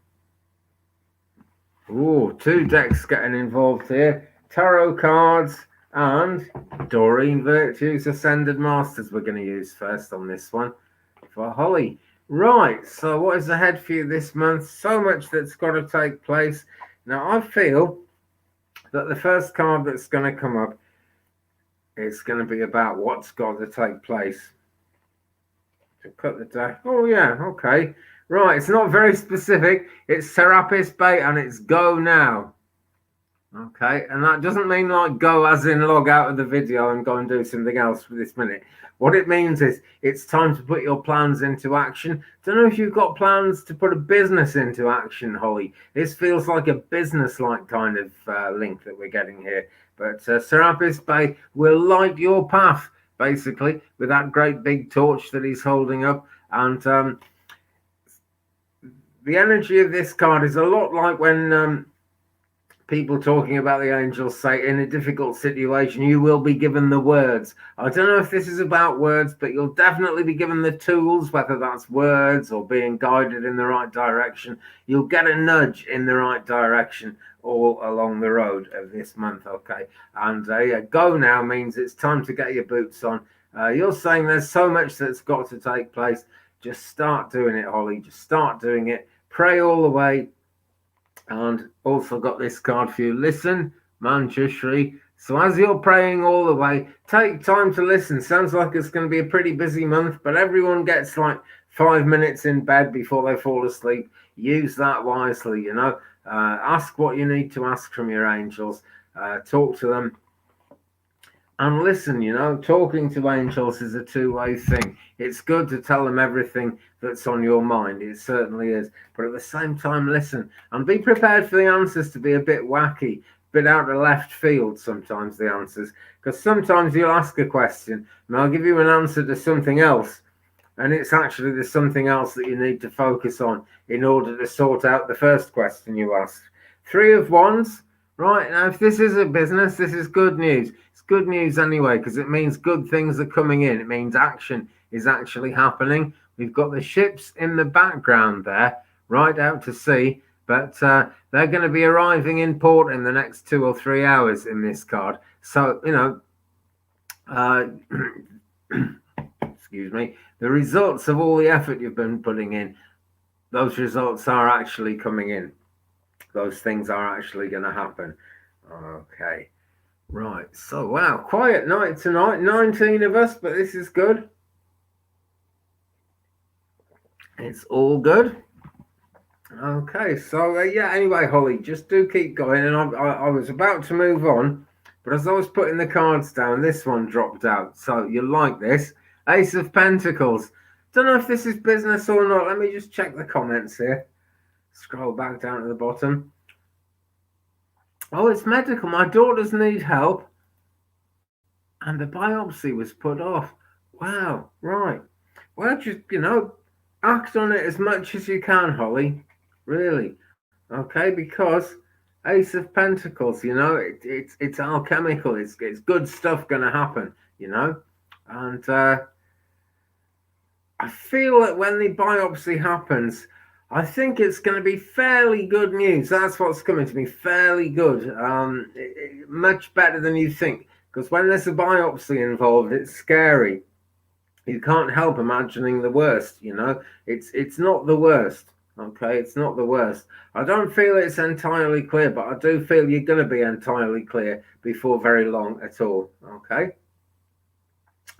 Ooh, two decks getting involved here. Tarot cards and Doreen Virtue's Ascended Masters we're going to use first on this one for Holly. Right, so what is ahead for you this month? So much that's got to take place. Now, I feel that the first card that's going to come up is going to be about what's got to take place. To cut the deck. Oh, yeah, okay. Right, it's not very specific. It's Serapis Bay and it's go now. Okay, and that doesn't mean like go as in log out of the video and go and do something else for this minute. What it means is it's time to put your plans into action. Don't know if you've got plans to put a business into action, Holly. This feels like a business-like kind of link that we're getting here. But Serapis Bay will light your path, basically, with that great big torch that he's holding up. And the energy of this card is a lot like when people talking about the angels say, in a difficult situation, you will be given the words. I don't know if this is about words, but you'll definitely be given the tools, whether that's words or being guided in the right direction. You'll get a nudge in the right direction all along the road of this month, okay? And yeah, go now means it's time to get your boots on. You're saying there's so much that's got to take place. Just start doing it, Holly. Just start doing it. Pray all the way. And also got this card for you. Listen, Manjushri. So as you're praying all the way, take time to listen. Sounds like it's going to be a pretty busy month, but everyone gets like 5 minutes in bed before they fall asleep. Use that wisely, you know. Ask what you need to ask from your angels. Talk to them. And listen, you know, talking to angels is a two-way thing. It's good to tell them everything that's on your mind. It certainly is. But at the same time, listen and be prepared for the answers to be a bit wacky, a bit out of left field sometimes, the answers. Because sometimes you'll ask a question and I'll give you an answer to something else. And it's actually there's something else that you need to focus on in order to sort out the first question you asked. 3 of Wands. Right, now if this is a business, this is good news. It's good news anyway, because it means good things are coming in. It means action is actually happening. We've got the ships in the background there, right out to sea, but they're going to be arriving in port in the next 2 or 3 hours in this card. So, you know, excuse me, the results of all the effort you've been putting in, those results are actually coming in. Those things are actually going to happen. Okay. Right. So, wow. Quiet night tonight. 19 of us, but this is good. It's all good. Okay. So, yeah, anyway, Holly, just do keep going. And I was about to move on, but as I was putting the cards down, this one dropped out. So, you like this. Ace of Pentacles. Don't know if this is business or not. Let me just check the comments here. Scroll back down to the bottom. Oh, it's medical. My daughters need help. And the biopsy was put off. Wow, right. Well, just, you know, act on it as much as you can, Holly. Really. Okay, because Ace of Pentacles, you know, it's alchemical. It's good stuff going to happen, you know. And I feel that when the biopsy happens, I think it's going to be fairly good news. That's what's coming to me. Fairly good. Much better than you think. Because when there's a biopsy involved, it's scary. you can't help imagining the worst, you know. It's not the worst, okay? It's not the worst. I don't feel it's entirely clear, but I do feel you're going to be entirely clear before very long at all, okay?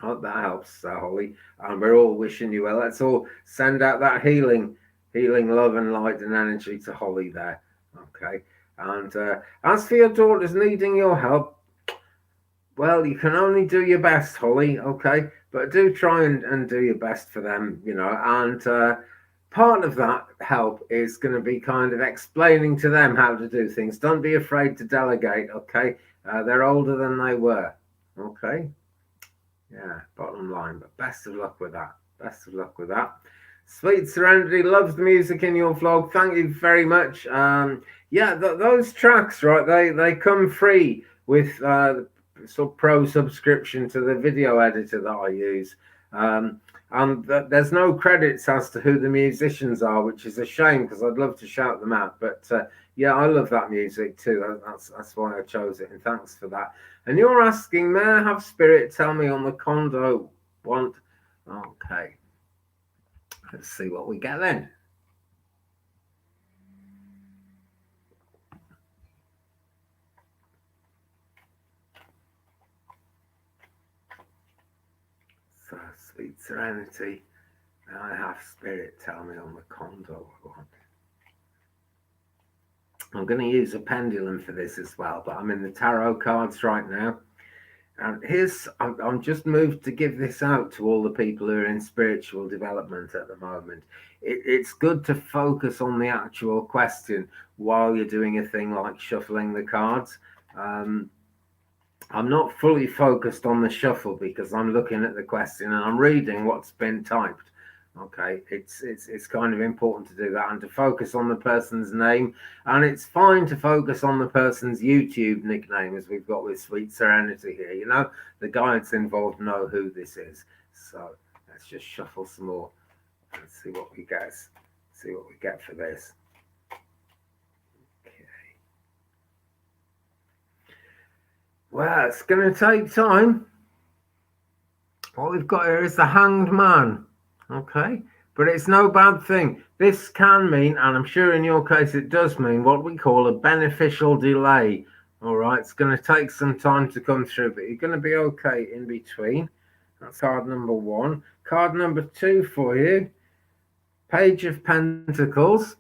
I hope that helps, Holly. And we're all wishing you well. Let's all send out that healing love and light and energy to Holly there, okay? And as for your daughters needing your help, well, you can only do your best, Holly, okay? But do try and do your best for them, you know. And part of that help is going to be kind of explaining to them how to do things. Don't be afraid to delegate, okay? They're older than they were, okay? Yeah, bottom line. But best of luck with that. Best of luck with that. Sweet Serenity loves the music in your vlog. Thank you very much. Yeah, those tracks, right? They come free with sort of pro subscription to the video editor that I use. And there's no credits as to who the musicians are, which is a shame because I'd love to shout them out. But yeah, I love that music too. That's why I chose it. And thanks for that. And you're asking, may I have Spirit tell me on the condo want? Okay. Let's see what we get then. So, Sweet Serenity, I have Spirit tell me on the condo one. I'm going to use a pendulum for this as well, but I'm in the tarot cards right now. And I'm just moved to give this out to all the people who are in spiritual development at the moment. It's good to focus on the actual question while you're doing a thing like shuffling the cards. I'm not fully focused on the shuffle because I'm looking at the question and I'm reading what's been typed. Okay, it's kind of important to do that and to focus on the person's name, and it's fine to focus on the person's YouTube nickname, as we've got with Sweet Serenity here. You know, the guides involved know who this is. So let's just shuffle some more and see what we get. See what we get for this. Okay. Well, it's going to take time. What we've got here is the Hanged Man. Okay, but it's no bad thing. This can mean, and I'm sure in your case it does mean, what we call a beneficial delay. All right, it's going to take some time to come through, but you're going to be okay in between. That's card number one. Card number two for you, Page of Pentacles.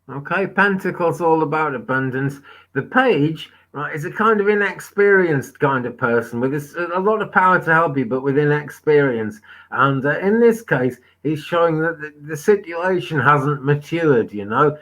Okay, Pentacles all about abundance. The page, right, is a kind of inexperienced kind of person with a lot of power to help you, but with inexperience. And in this case, he's showing that the situation hasn't matured, you know.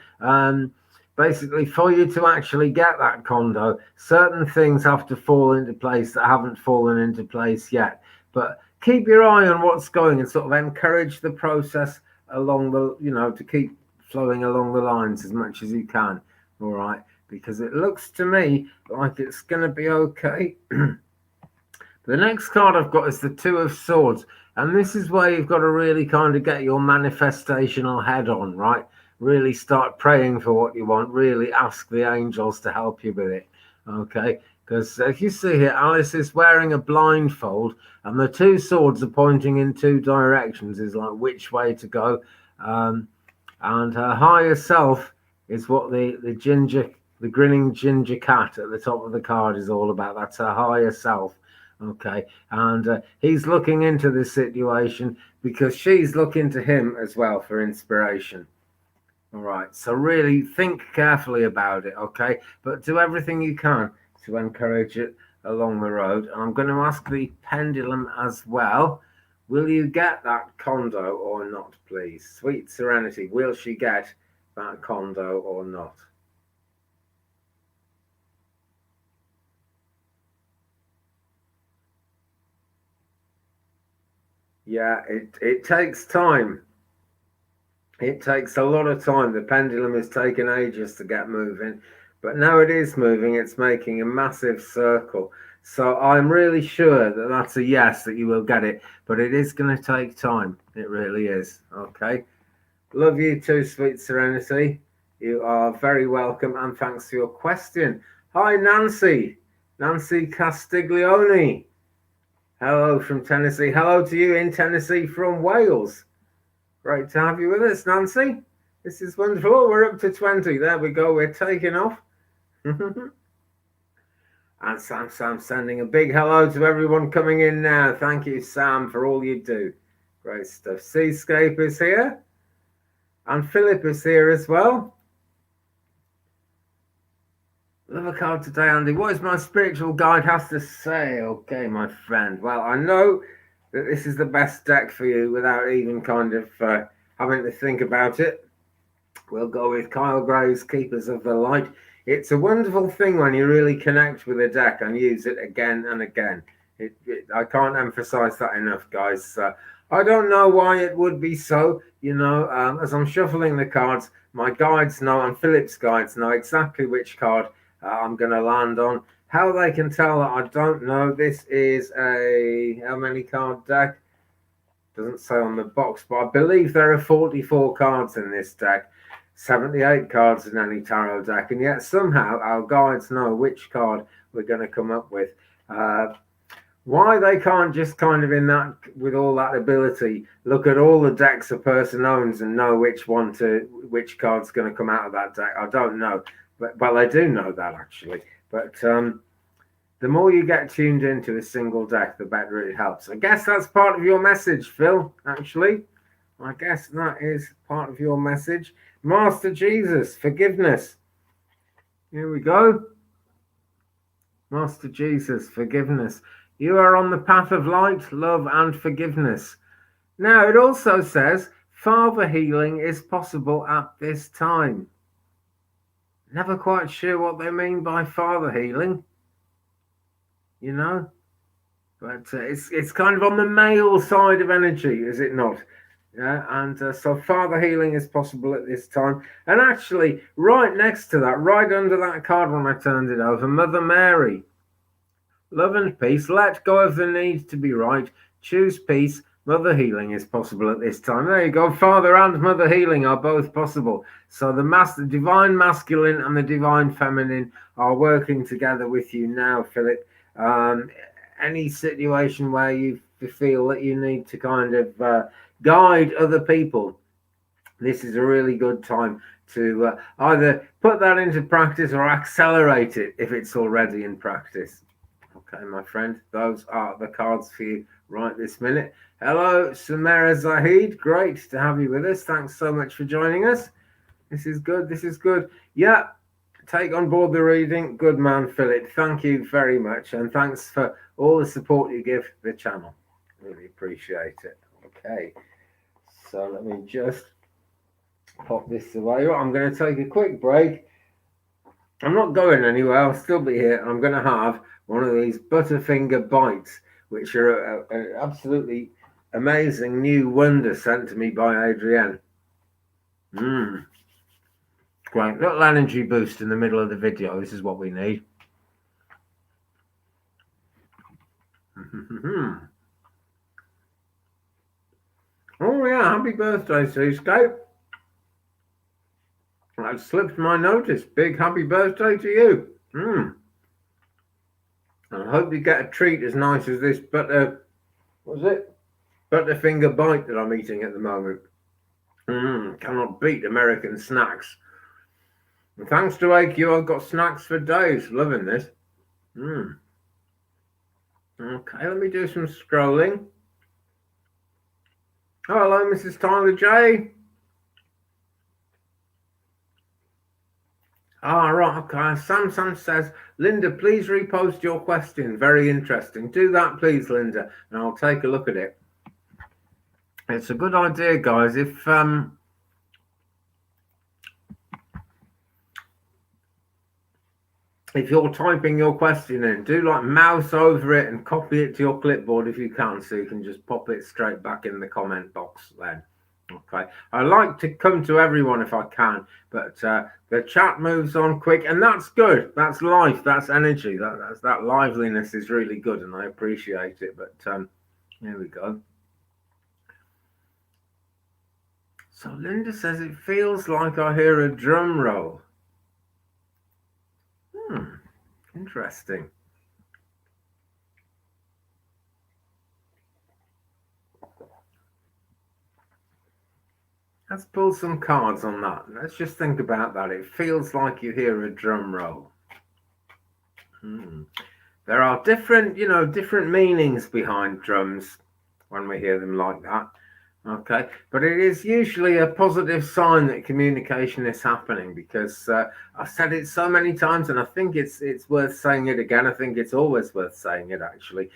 Basically, for you to actually get that condo, certain things have to fall into place that haven't fallen into place yet. But keep your eye on what's going and sort of encourage the process along the, you know, to keep flowing along the lines as much as you can. All right, because it looks to me like it's going to be okay. The next card I've got is the Two of Swords, and this is where you've got to really kind of get your manifestational head on, right? Really start praying for what you want. Really ask the angels to help you with it, okay? Because if you see here, Alice is wearing a blindfold, and the two swords are pointing in two directions. Is like which way to go. And her higher self is what the grinning ginger cat at the top of the card is all about. That's her higher self. Okay. And he's looking into this situation because she's looking to him as well for inspiration. All right. So really think carefully about it. Okay. But do everything you can to encourage it along the road. And I'm going to ask the pendulum as well. Will you get that condo or not, please? Sweet Serenity, will she get that condo or not? Yeah, it takes time. It takes a lot of time. The pendulum has taken ages to get moving, but now it is moving. It's making a massive circle. So I'm really sure that that's a yes, that you will get it, but it is going to take time. It really is. Okay. Love you too, Sweet Serenity. You are very welcome, and thanks for your question. Hi, Nancy. Nancy Castiglione. Hello from Tennessee. Hello to you in Tennessee from Wales. Great to have you with us, Nancy. This is wonderful. Oh, we're up to 20. There we go. We're taking off. And Sam sending a big hello to everyone coming in now. Thank you, Sam, for all you do. Great stuff. Seascape is here. And Philip is here as well. Love a card today, Andy. What is my spiritual guide has to say? Okay, my friend. Well, I know that this is the best deck for you without even kind of having to think about it. We'll go with Kyle Gray's Keepers of the Light. It's a wonderful thing when you really connect with a deck and use it again and again. I can't emphasize that enough, guys. I don't know why it would be so. You know, as I'm shuffling the cards, my guides know and Philip's guides know exactly which card I'm going to land on. How they can tell that, I don't know. This is a how many card deck? Doesn't say on the box, but I believe there are 44 cards in this deck, 78 cards in any tarot deck, and yet somehow our guides know which card we're going to come up with. Why they can't just kind of in that, with all that ability, look at all the decks a person owns and know which card's going to come out of that deck, I don't know. But well, I do know that actually. But the more you get tuned into a single deck, the better it helps. I guess that's part of your message, Phil, actually. I guess that is part of your message. Master Jesus, forgiveness. Here we go. Master Jesus, forgiveness. You are on the path of light, love, and forgiveness. Now, it also says, Father healing is possible at this time. Never quite sure what they mean by father healing, you know, but it's kind of on the male side of energy, is it not? Yeah, and so father healing is possible at this time. And actually, right next to that, right under that card when I turned it over, Mother Mary. Love and peace, let go of the need to be right, choose peace. Mother healing is possible at this time. There you go. Father and mother healing are both possible. So the divine masculine and the divine feminine are working together with you now, Philip. Any situation where you feel that you need to kind of guide other people, this is a really good time to either put that into practice or accelerate it if it's already in practice. Okay, my friend, those are the cards for you right this minute. Hello, Samara Zahid. Great to have you with us. Thanks so much for joining us. This is good. This is good. Yeah, take on board the reading. Good man, Philip. Thank you very much. And thanks for all the support you give the channel. Really appreciate it. Okay, so let me just pop this away. I'm going to take a quick break. I'm not going anywhere. I'll still be here. I'm going to have one of these Butterfinger bites, which are an absolutely amazing new wonder sent to me by Adrienne. Great. Little energy boost in the middle of the video. This is what we need. Oh, yeah. Happy birthday, Seascape. That slipped my notice. Big happy birthday to you. And I hope you get a treat as nice as this Butterfinger bite that I'm eating at the moment. Cannot beat American snacks. And thanks to AQ, I've got snacks for days. Loving this. Okay, let me do some scrolling. Oh, hello, Mrs. Tyler J. Right, okay. Sam says, Linda, please repost your question. Very interesting. Do that, please, Linda, and I'll take a look at it. It's a good idea, guys. If you're typing your question in, do like mouse over it and copy it to your clipboard if you can, so you can just pop it straight back in the comment box then. Okay, I like to come to everyone if I can, but the chat moves on quick, and that's good. That's life. That's energy. That liveliness is really good, and I appreciate it. But here we go. So Linda says it feels like I hear a drum roll. Interesting. Let's pull some cards on that. Let's just think about that. It feels like you hear a drum roll. There are different, different meanings behind drums when we hear them like that. Okay, but it is usually a positive sign that communication is happening, because I've said it so many times, and I think it's worth saying it again. I think it's always worth saying it, actually.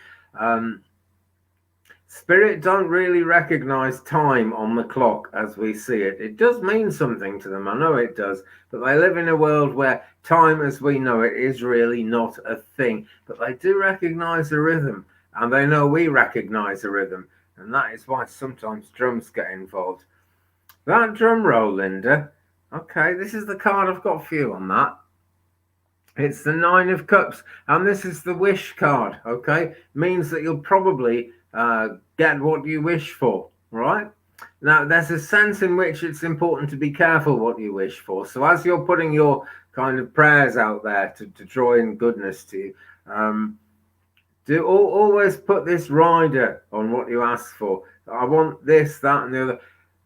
Spirit don't really recognize time on the clock as we see it. It does mean something to them, I know it does, but they live in a world where time as we know it is really not a thing. But they do recognize a rhythm, and they know we recognize a rhythm, and that is why sometimes drums get involved. That drum roll, Linda. Okay, this is the card I've got for you on that. It's the Nine of Cups, and this is the wish card. Okay, means that you'll probably get what you wish for, right? Now, there's a sense in which it's important to be careful what you wish for. So as you're putting your kind of prayers out there to draw in goodness to you, do always put this rider on what you ask for. I want this, that, and the other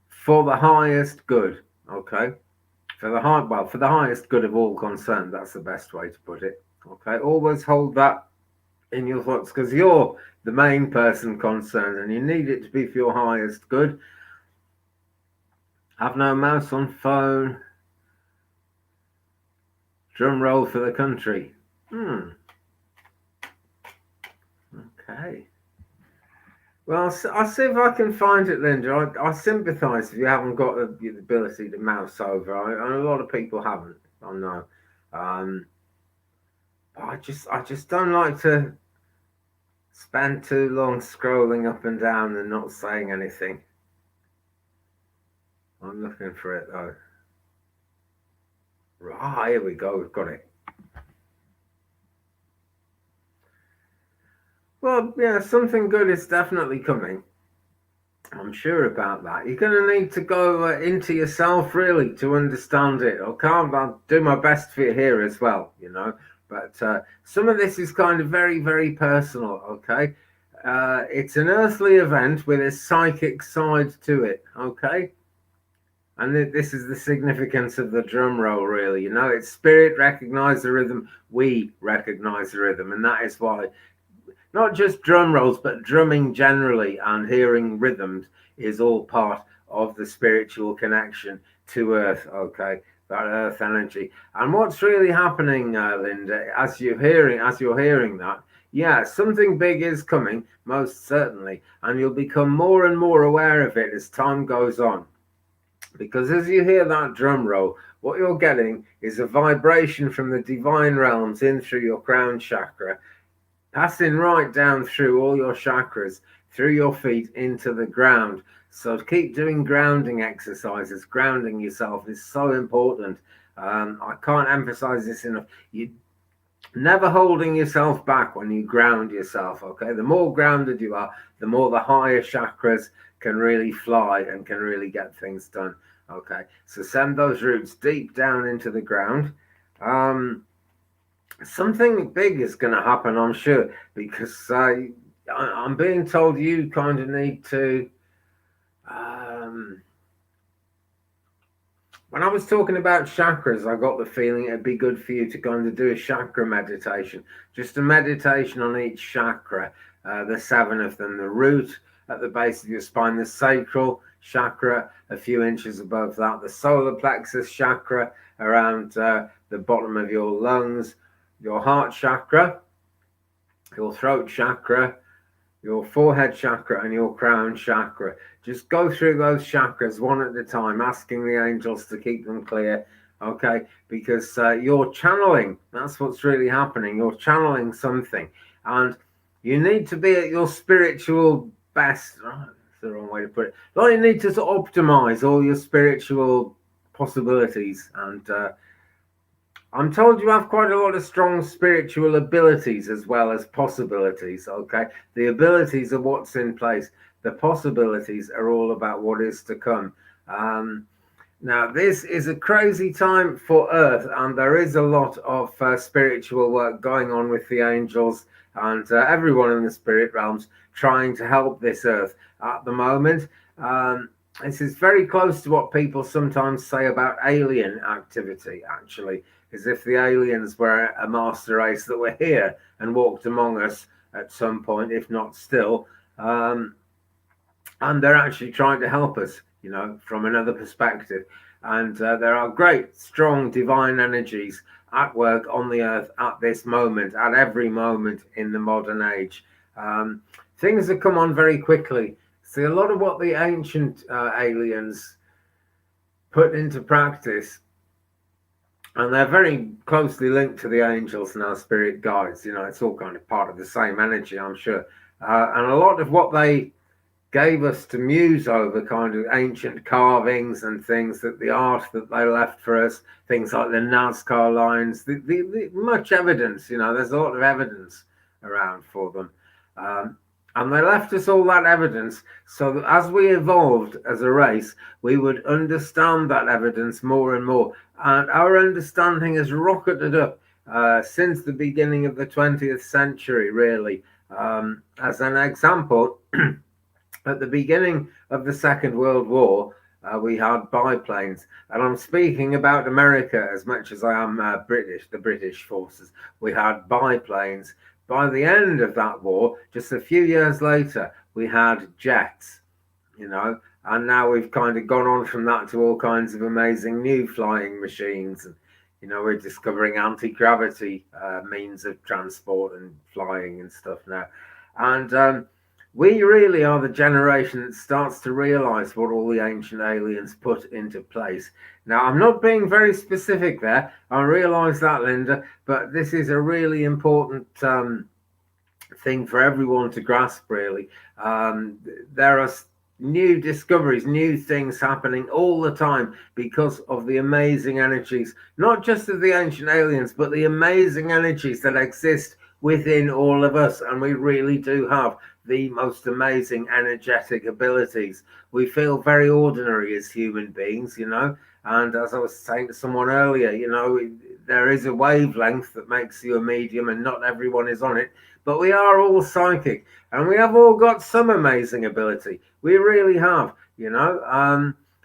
for the highest good. Okay, for the highest good of all concerned. That's the best way to put it. Okay, always hold that in your thoughts, because you're the main person concerned, and you need it to be for your highest good. Have no mouse on phone. Drum roll for the country. Okay. Well, I'll see if I can find it, Linda. I sympathise if you haven't got the ability to mouse over. And a lot of people haven't. I know. I just don't like to spend too long scrolling up and down and not saying anything. I'm looking for it though. Right, here we go. We've got it. Well, yeah, something good is definitely coming. I'm sure about that. You're going to need to go into yourself, really, to understand it. I'll do my best for you here as well, But some of this is kind of very, very personal, okay? It's an earthly event with a psychic side to it, okay? And this is the significance of the drum roll, really. It's spirit recognize the rhythm, we recognize the rhythm. And that is why not just drum rolls, but drumming generally and hearing rhythms is all part of the spiritual connection to earth, okay? That earth energy. And what's really happening, Linda, as you're hearing that, yeah, something big is coming, most certainly, and you'll become more and more aware of it as time goes on. Because as you hear that drum roll, what you're getting is a vibration from the divine realms in through your crown chakra, passing right down through all your chakras, through your feet into the ground. So keep doing grounding exercises. Grounding yourself is so important. I can't emphasize this enough. You never holding yourself back when you ground yourself, okay? The more grounded you are, the more the higher chakras can really fly and can really get things done, okay? So send those roots deep down into the ground. Something big is going to happen, I'm sure, because I'm being told you kind of need to. When I was talking about chakras, I got the feeling it'd be good for you to kind of do a chakra meditation, just a meditation on each chakra, the 7 of them, the root at the base of your spine, the sacral chakra a few inches above that, the solar plexus chakra around the bottom of your lungs, your heart chakra, your throat chakra, your forehead chakra, and your crown chakra. Just go through those chakras one at a time, asking the angels to keep them clear, okay? Because you're channeling. That's what's really happening. You're channeling something. And you need to be at your spiritual best. Oh, that's the wrong way to put it. Well, you need to optimize all your spiritual possibilities. And I'm told you have quite a lot of strong spiritual abilities as well as possibilities, okay? The abilities are what's in place. The possibilities are all about what is to come. Now, this is a crazy time for Earth, and there is a lot of spiritual work going on with the angels and everyone in the spirit realms trying to help this Earth at the moment. this is very close to what people sometimes say about alien activity, actually, as if the aliens were a master race that were here and walked among us at some point, if not still. And they're actually trying to help us, from another perspective. And there are great, strong divine energies at work on the earth at this moment, at every moment in the modern age. Things have come on very quickly. See, a lot of what the ancient aliens put into practice, and they're very closely linked to the angels and our spirit guides. It's all kind of part of the same energy, I'm sure. And a lot of what they gave us to muse over, kind of ancient carvings and things, that the art that they left for us, things like the Nazca lines, the much evidence, there's a lot of evidence around for them. And they left us all that evidence so that as we evolved as a race, we would understand that evidence more and more. And our understanding has rocketed up since the beginning of the 20th century, really. As an example, at the beginning of the Second World War, we had biplanes. And I'm speaking about America as much as I am British, the British forces. We had biplanes. By the end of that war, just a few years later, we had jets, and now we've kind of gone on from that to all kinds of amazing new flying machines. And, we're discovering anti-gravity means of transport and flying and stuff now. And we really are the generation that starts to realize what all the ancient aliens put into place. Now, I'm not being very specific there. I realize that, Linda, but this is a really important thing for everyone to grasp, really. There are new discoveries, new things happening all the time because of the amazing energies, not just of the ancient aliens, but the amazing energies that exist within all of us. And we really do have the most amazing energetic abilities. We feel very ordinary as human beings, and as I was saying to someone earlier, there is a wavelength that makes you a medium, and not everyone is on it, but we are all psychic, and we have all got some amazing ability. We really have.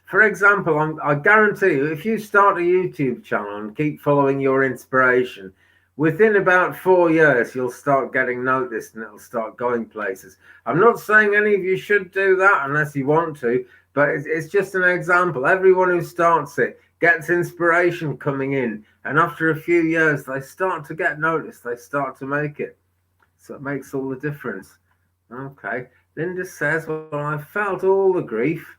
For example, I guarantee you, if you start a YouTube channel and keep following your inspiration, within about 4 years, you'll start getting noticed and it'll start going places. I'm not saying any of you should do that unless you want to, but it's just an example. Everyone who starts it gets inspiration coming in, and after a few years, they start to get noticed. They start to make it. So it makes all the difference. Okay. Linda says, well, I felt all the grief,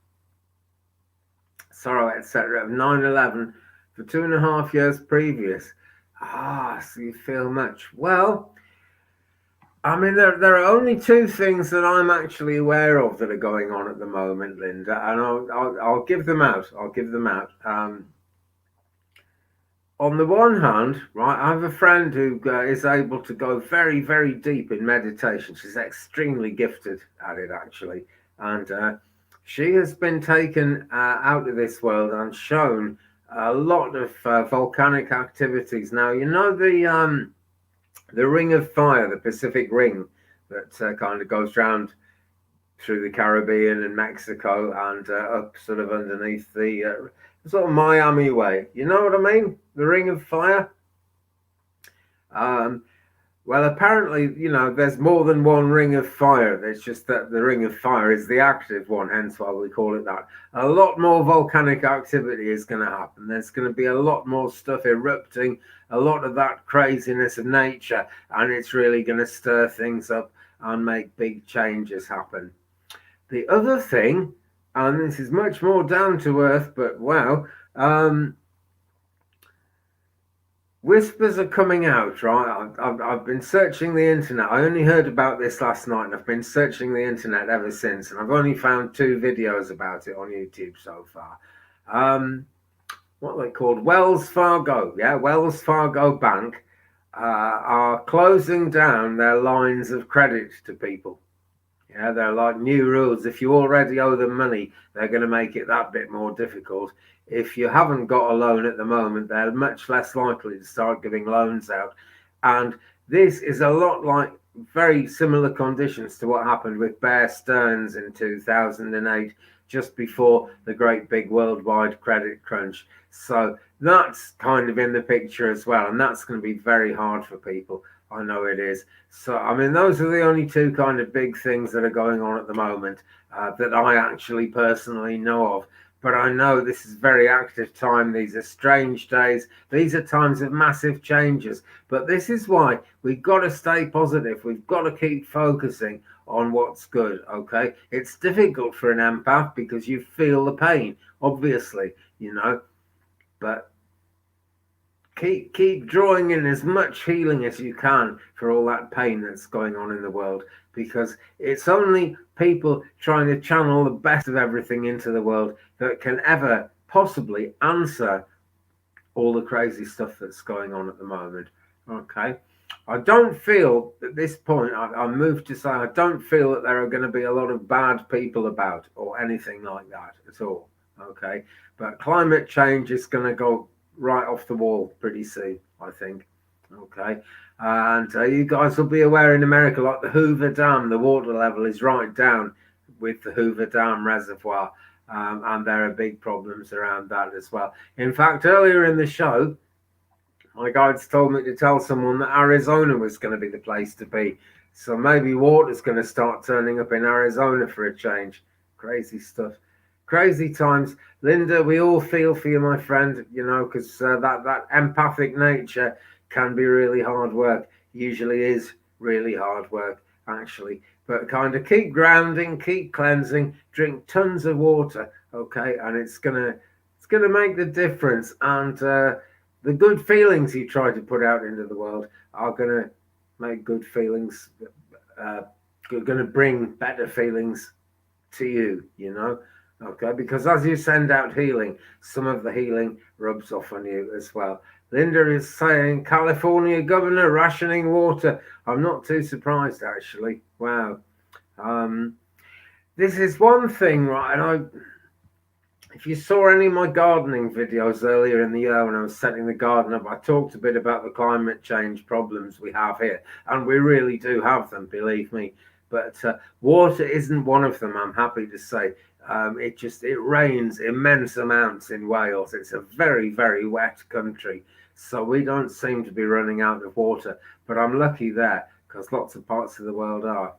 sorrow, etc. of 9/11 for 2.5 years previous. So you feel much. Well, I mean, there are only two things that I'm actually aware of that are going on at the moment, Linda, and I'll give them out. On the one hand, right, I have a friend who is able to go very, very deep in meditation. She's extremely gifted at it, actually, and she has been taken out of this world and shown a lot of volcanic activities. Now, the Ring of Fire, the Pacific Ring, that kind of goes round through the Caribbean and Mexico and up sort of underneath the sort of Miami way. You know what I mean? The Ring of Fire. Well, apparently, there's more than one Ring of Fire. It's just that the Ring of Fire is the active one, hence why we call it that. A lot more volcanic activity is going to happen. There's going to be a lot more stuff erupting, a lot of that craziness of nature, and it's really going to stir things up and make big changes happen. The other thing, and this is much more down to earth, but wow, whispers are coming out, right? I've been searching the internet. I only heard about this last night, and I've been searching the internet ever since, and I've only found 2 videos about it on YouTube so far. What are they called? Wells Fargo. Yeah, Wells Fargo Bank are closing down their lines of credit to people. Yeah, they're like new rules. If you already owe them money, they're going to make it that bit more difficult. If you haven't got a loan at the moment, they're much less likely to start giving loans out. And this is a lot like very similar conditions to what happened with Bear Stearns in 2008. just before the great big worldwide credit crunch. So that's kind of in the picture as well, and that's going to be very hard for people. I know it is. So, I mean, those are the only two kind of big things that are going on at the moment that I actually personally know of. But I know this is very active time. These are strange days. These are times of massive changes. But this is why we've got to stay positive. We've got to keep focusing on what's good, okay? It's difficult for an empath because you feel the pain, obviously, but keep drawing in as much healing as you can for all that pain that's going on in the world, because it's only people trying to channel the best of everything into the world that can ever possibly answer all the crazy stuff that's going on at the moment. Okay, I don't feel at this point, I'm moved to say, I don't feel that there are going to be a lot of bad people about or anything like that at all. Okay, but climate change is going to go right off the wall pretty soon, I think. Okay, and you guys will be aware in America, like the Hoover Dam, the water level is right down with the Hoover Dam reservoir, and there are big problems around that as well. In fact, earlier in the show, my guides told me to tell someone that Arizona was going to be the place to be. So maybe water's going to start turning up in Arizona for a change. Crazy stuff. Crazy times. Linda, we all feel for you, my friend, because that empathic nature can be really hard work. Usually is really hard work, actually. But kind of keep grounding, keep cleansing, drink tons of water, okay? And it's gonna make the difference. And the good feelings you try to put out into the world are gonna make good feelings. Going to bring better feelings to you. Okay, because as you send out healing, some of the healing rubs off on you as well. Linda is saying California governor rationing water. I'm not too surprised, actually. Wow. This is one thing, right? And if you saw any of my gardening videos earlier in the year when I was setting the garden up, I talked a bit about the climate change problems we have here. And we really do have them, believe me. But water isn't one of them, I'm happy to say. It rains immense amounts in Wales. It's a very, very wet country. So we don't seem to be running out of water. But I'm lucky there, because lots of parts of the world are.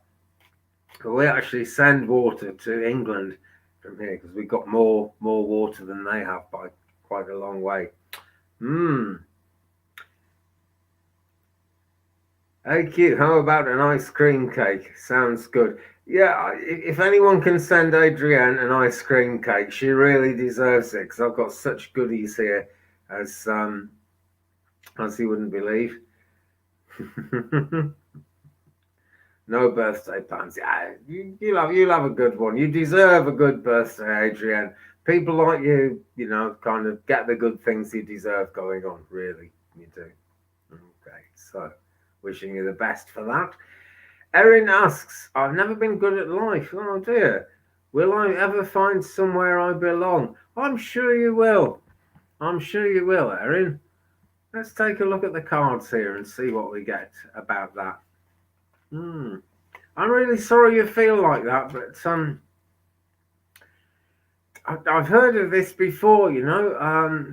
But we actually send water to England from here, because we've got more water than they have by quite a long way. Hey, cute. How about an ice cream cake? Sounds good. Yeah, if anyone can send Adrienne an ice cream cake, she really deserves it, because I've got such goodies here as you wouldn't believe. No birthday plans. Yeah, you'll have a good one. You deserve a good birthday, Adrienne. People like you, kind of get the good things you deserve going on. Really, you do. Okay, so wishing you the best for that. Erin asks, I've never been good at life. Oh dear. Will I ever find somewhere I belong? I'm sure you will. I'm sure you will, Erin. Let's take a look at the cards here and see what we get about that. I'm really sorry you feel like that, but I've heard of this before,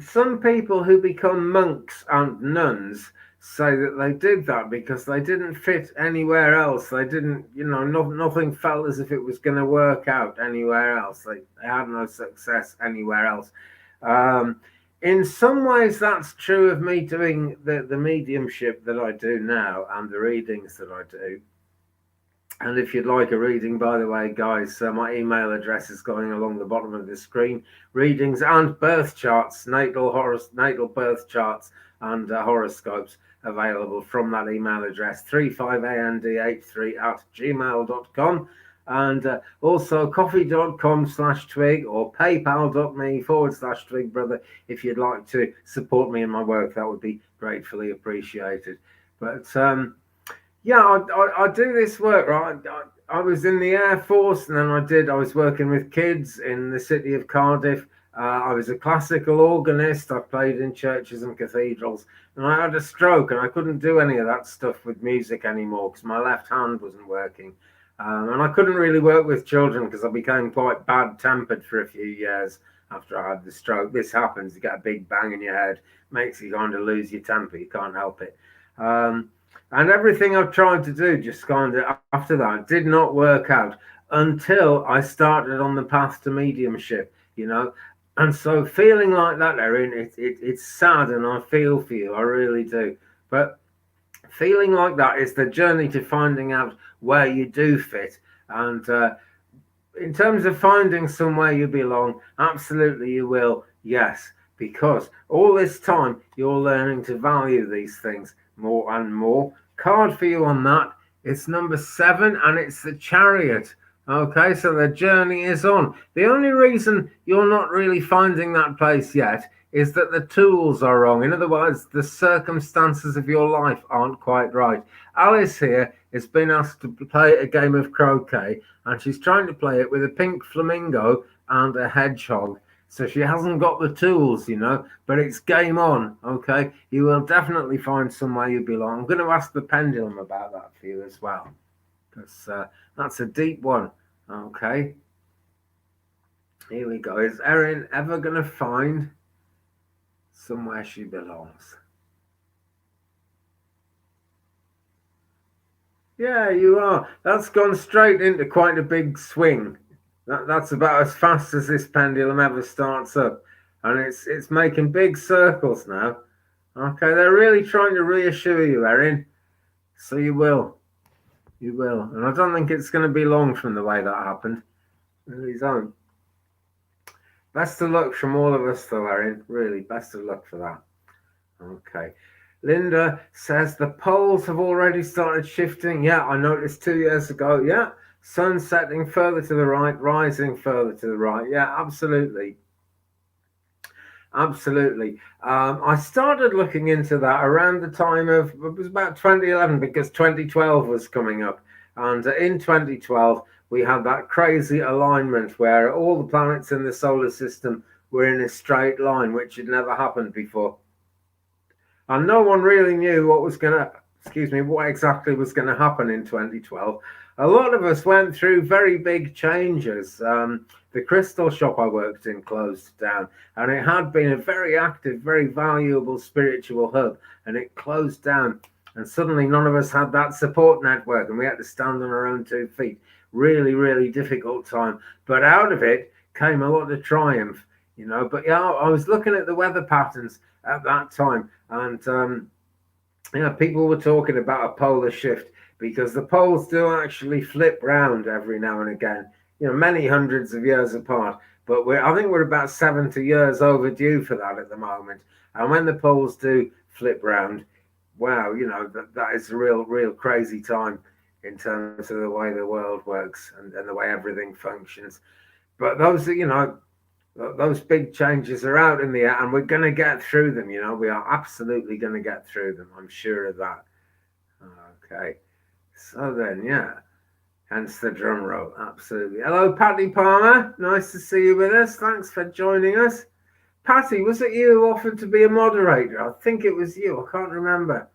some people who become monks and nuns say that they did that because they didn't fit anywhere else. They didn't, nothing felt as if it was going to work out anywhere else. They had no success anywhere else. In some ways, that's true of me doing the mediumship that I do now and the readings that I do. And if you'd like a reading, by the way, guys, my email address is going along the bottom of the screen. Readings and birth charts, natal birth charts and horoscopes available from that email address, 35and83@gmail.com. And also coffee.com/twig or paypal.me/twig brother if you'd like to support me in my work. That would be gratefully appreciated. But yeah, I do this work, right? I was in the Air Force, and then I was working with kids in the city of Cardiff. I was a classical organist. I played in churches and cathedrals, and I had a stroke, and I couldn't do any of that stuff with music anymore because my left hand wasn't working. And I couldn't really work with children because I became quite bad-tempered for a few years after I had the stroke. This happens, you get a big bang in your head, makes you kind of lose your temper, you can't help it. And everything I've tried to do just kind of after that did not work out until I started on the path to mediumship, you know. And so feeling like that, Erin, it's sad and I feel for you, I really do. But feeling like that is the journey to finding out where you do fit. And in terms of finding somewhere you belong, absolutely you will, yes, because all this time you're learning to value these things more and more. Card for you on that, it's number 7 and it's the Chariot. Okay, so the journey is on. The only reason you're not really finding that place yet is that the tools are wrong. In other words, the circumstances of your life aren't quite right. Alice here has been asked to play a game of croquet, and she's trying to play it with a pink flamingo and a hedgehog. So she hasn't got the tools, you know, but it's game on, okay? You will definitely find somewhere you belong. I'm going to ask the pendulum about that for you as well, because that's a deep one, okay? Here we go. Is Erin ever going to find somewhere she belongs? Yeah, you are. That's gone straight into quite a big swing. That's about as fast as this pendulum ever starts up. And it's making big circles now. Okay, they're really trying to reassure you, Erin. So you will. You will. And I don't think it's going to be long from the way that happened. Really don't. Best of luck from all of us, though, Erin. Really, best of luck for that. Okay. Linda says the poles have already started shifting. Yeah, I noticed 2 years ago. Yeah, sun setting further to the right, rising further to the right. Yeah, absolutely. Absolutely. I started looking into that around the time of, it was about 2011 because 2012 was coming up. And in 2012, we had that crazy alignment where all the planets in the solar system were in a straight line, which had never happened before. And no one really knew what was going to, what exactly was going to happen in 2012. A lot of us went through very big changes. The crystal shop I worked in closed down, and it had been a very active, very valuable spiritual hub, and it closed down. And suddenly none of us had that support network, and we had to stand on our own 2 feet. Really, really difficult time. But out of it came a lot of triumph, you know. But yeah, I was looking at the weather patterns at that time, and people were talking about a polar shift because the poles do actually flip round every now and again, you know, many hundreds of years apart. But I think we're about 70 years overdue for that at the moment. And when the poles do flip round, wow, you know, that is a real crazy time in terms of the way the world works and the way everything functions. But those, you know, those big changes are out in the air and we're going to get through them. You know, we are absolutely going to get through them. I'm sure of that. Okay. So then, yeah, hence the drum roll. Absolutely. Hello, Patty Palmer. Nice to see you with us. Thanks for joining us. Patty, was it you who offered to be a moderator? I think it was you. I can't remember.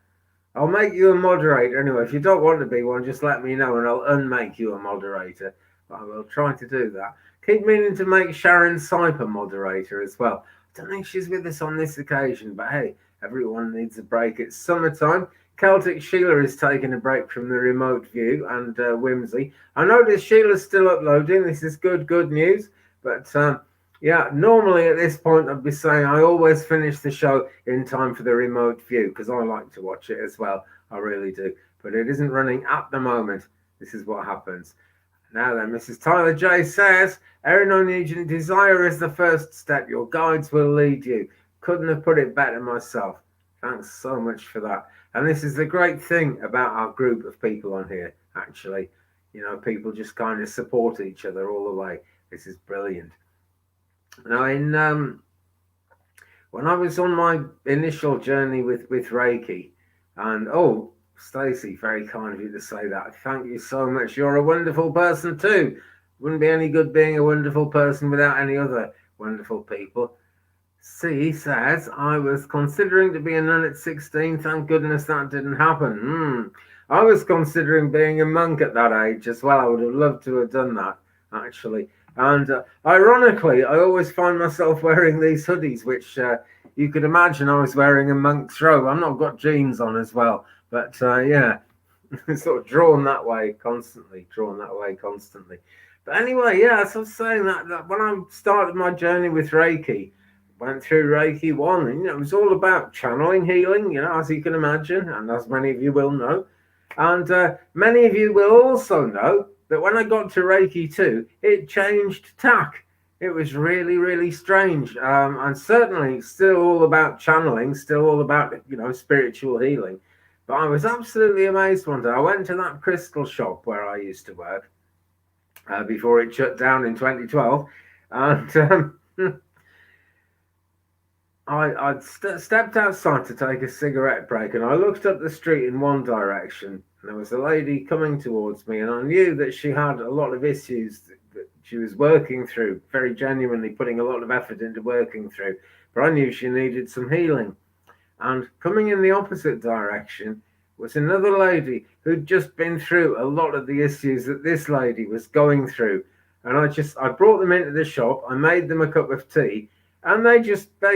I'll make you a moderator anyway. If you don't want to be one, just let me know and I'll unmake you a moderator. I will try to do that. Keep meaning to make Sharon Syper moderator as well. I don't think she's with us on this occasion, but hey, everyone needs a break. It's summertime. Celtic Sheila is taking a break from the remote view and Whimsy. I noticed Sheila's still uploading. This is good news. But yeah, normally at this point I'd be saying I always finish the show in time for the remote view because I like to watch it as well. I really do. But it isn't running at the moment. This is what happens. Now then, Mrs. Tyler J says, Erin O'Neill, desire is the first step. Your guides will lead you. Couldn't have put it better myself. Thanks so much for that. And this is the great thing about our group of people on here, actually. You know, people just kind of support each other all the way. This is brilliant. Now, when I was on my initial journey with Reiki, and Stacey, very kind of you to say that. Thank you so much. You're a wonderful person too. Wouldn't be any good being a wonderful person without any other wonderful people. C says, I was considering to be a nun at 16. Thank goodness that didn't happen. I was considering being a monk at that age as well. I would have loved to have done that, actually. And ironically, I always find myself wearing these hoodies, which you could imagine I was wearing a monk's robe. I've not got jeans on as well, but yeah, sort of drawn that way constantly. But anyway, yeah, as I was saying that when I started my journey with Reiki, went through Reiki 1, and it was all about channeling healing, as you can imagine, and as many of you will know. And many of you will also know that when I got to Reiki 2, it changed tack. It was really, really strange. And certainly still all about channeling, still all about, spiritual healing. But I was absolutely amazed one day. I went to that crystal shop where I used to work before it shut down in 2012. And I stepped outside to take a cigarette break, and I looked up the street in one direction, and there was a lady coming towards me, and I knew that she had a lot of issues that she was working through, very genuinely putting a lot of effort into working through, but I knew she needed some healing. And coming in the opposite direction was another lady who'd just been through a lot of the issues that this lady was going through. And I brought them into the shop, I made them a cup of tea, and they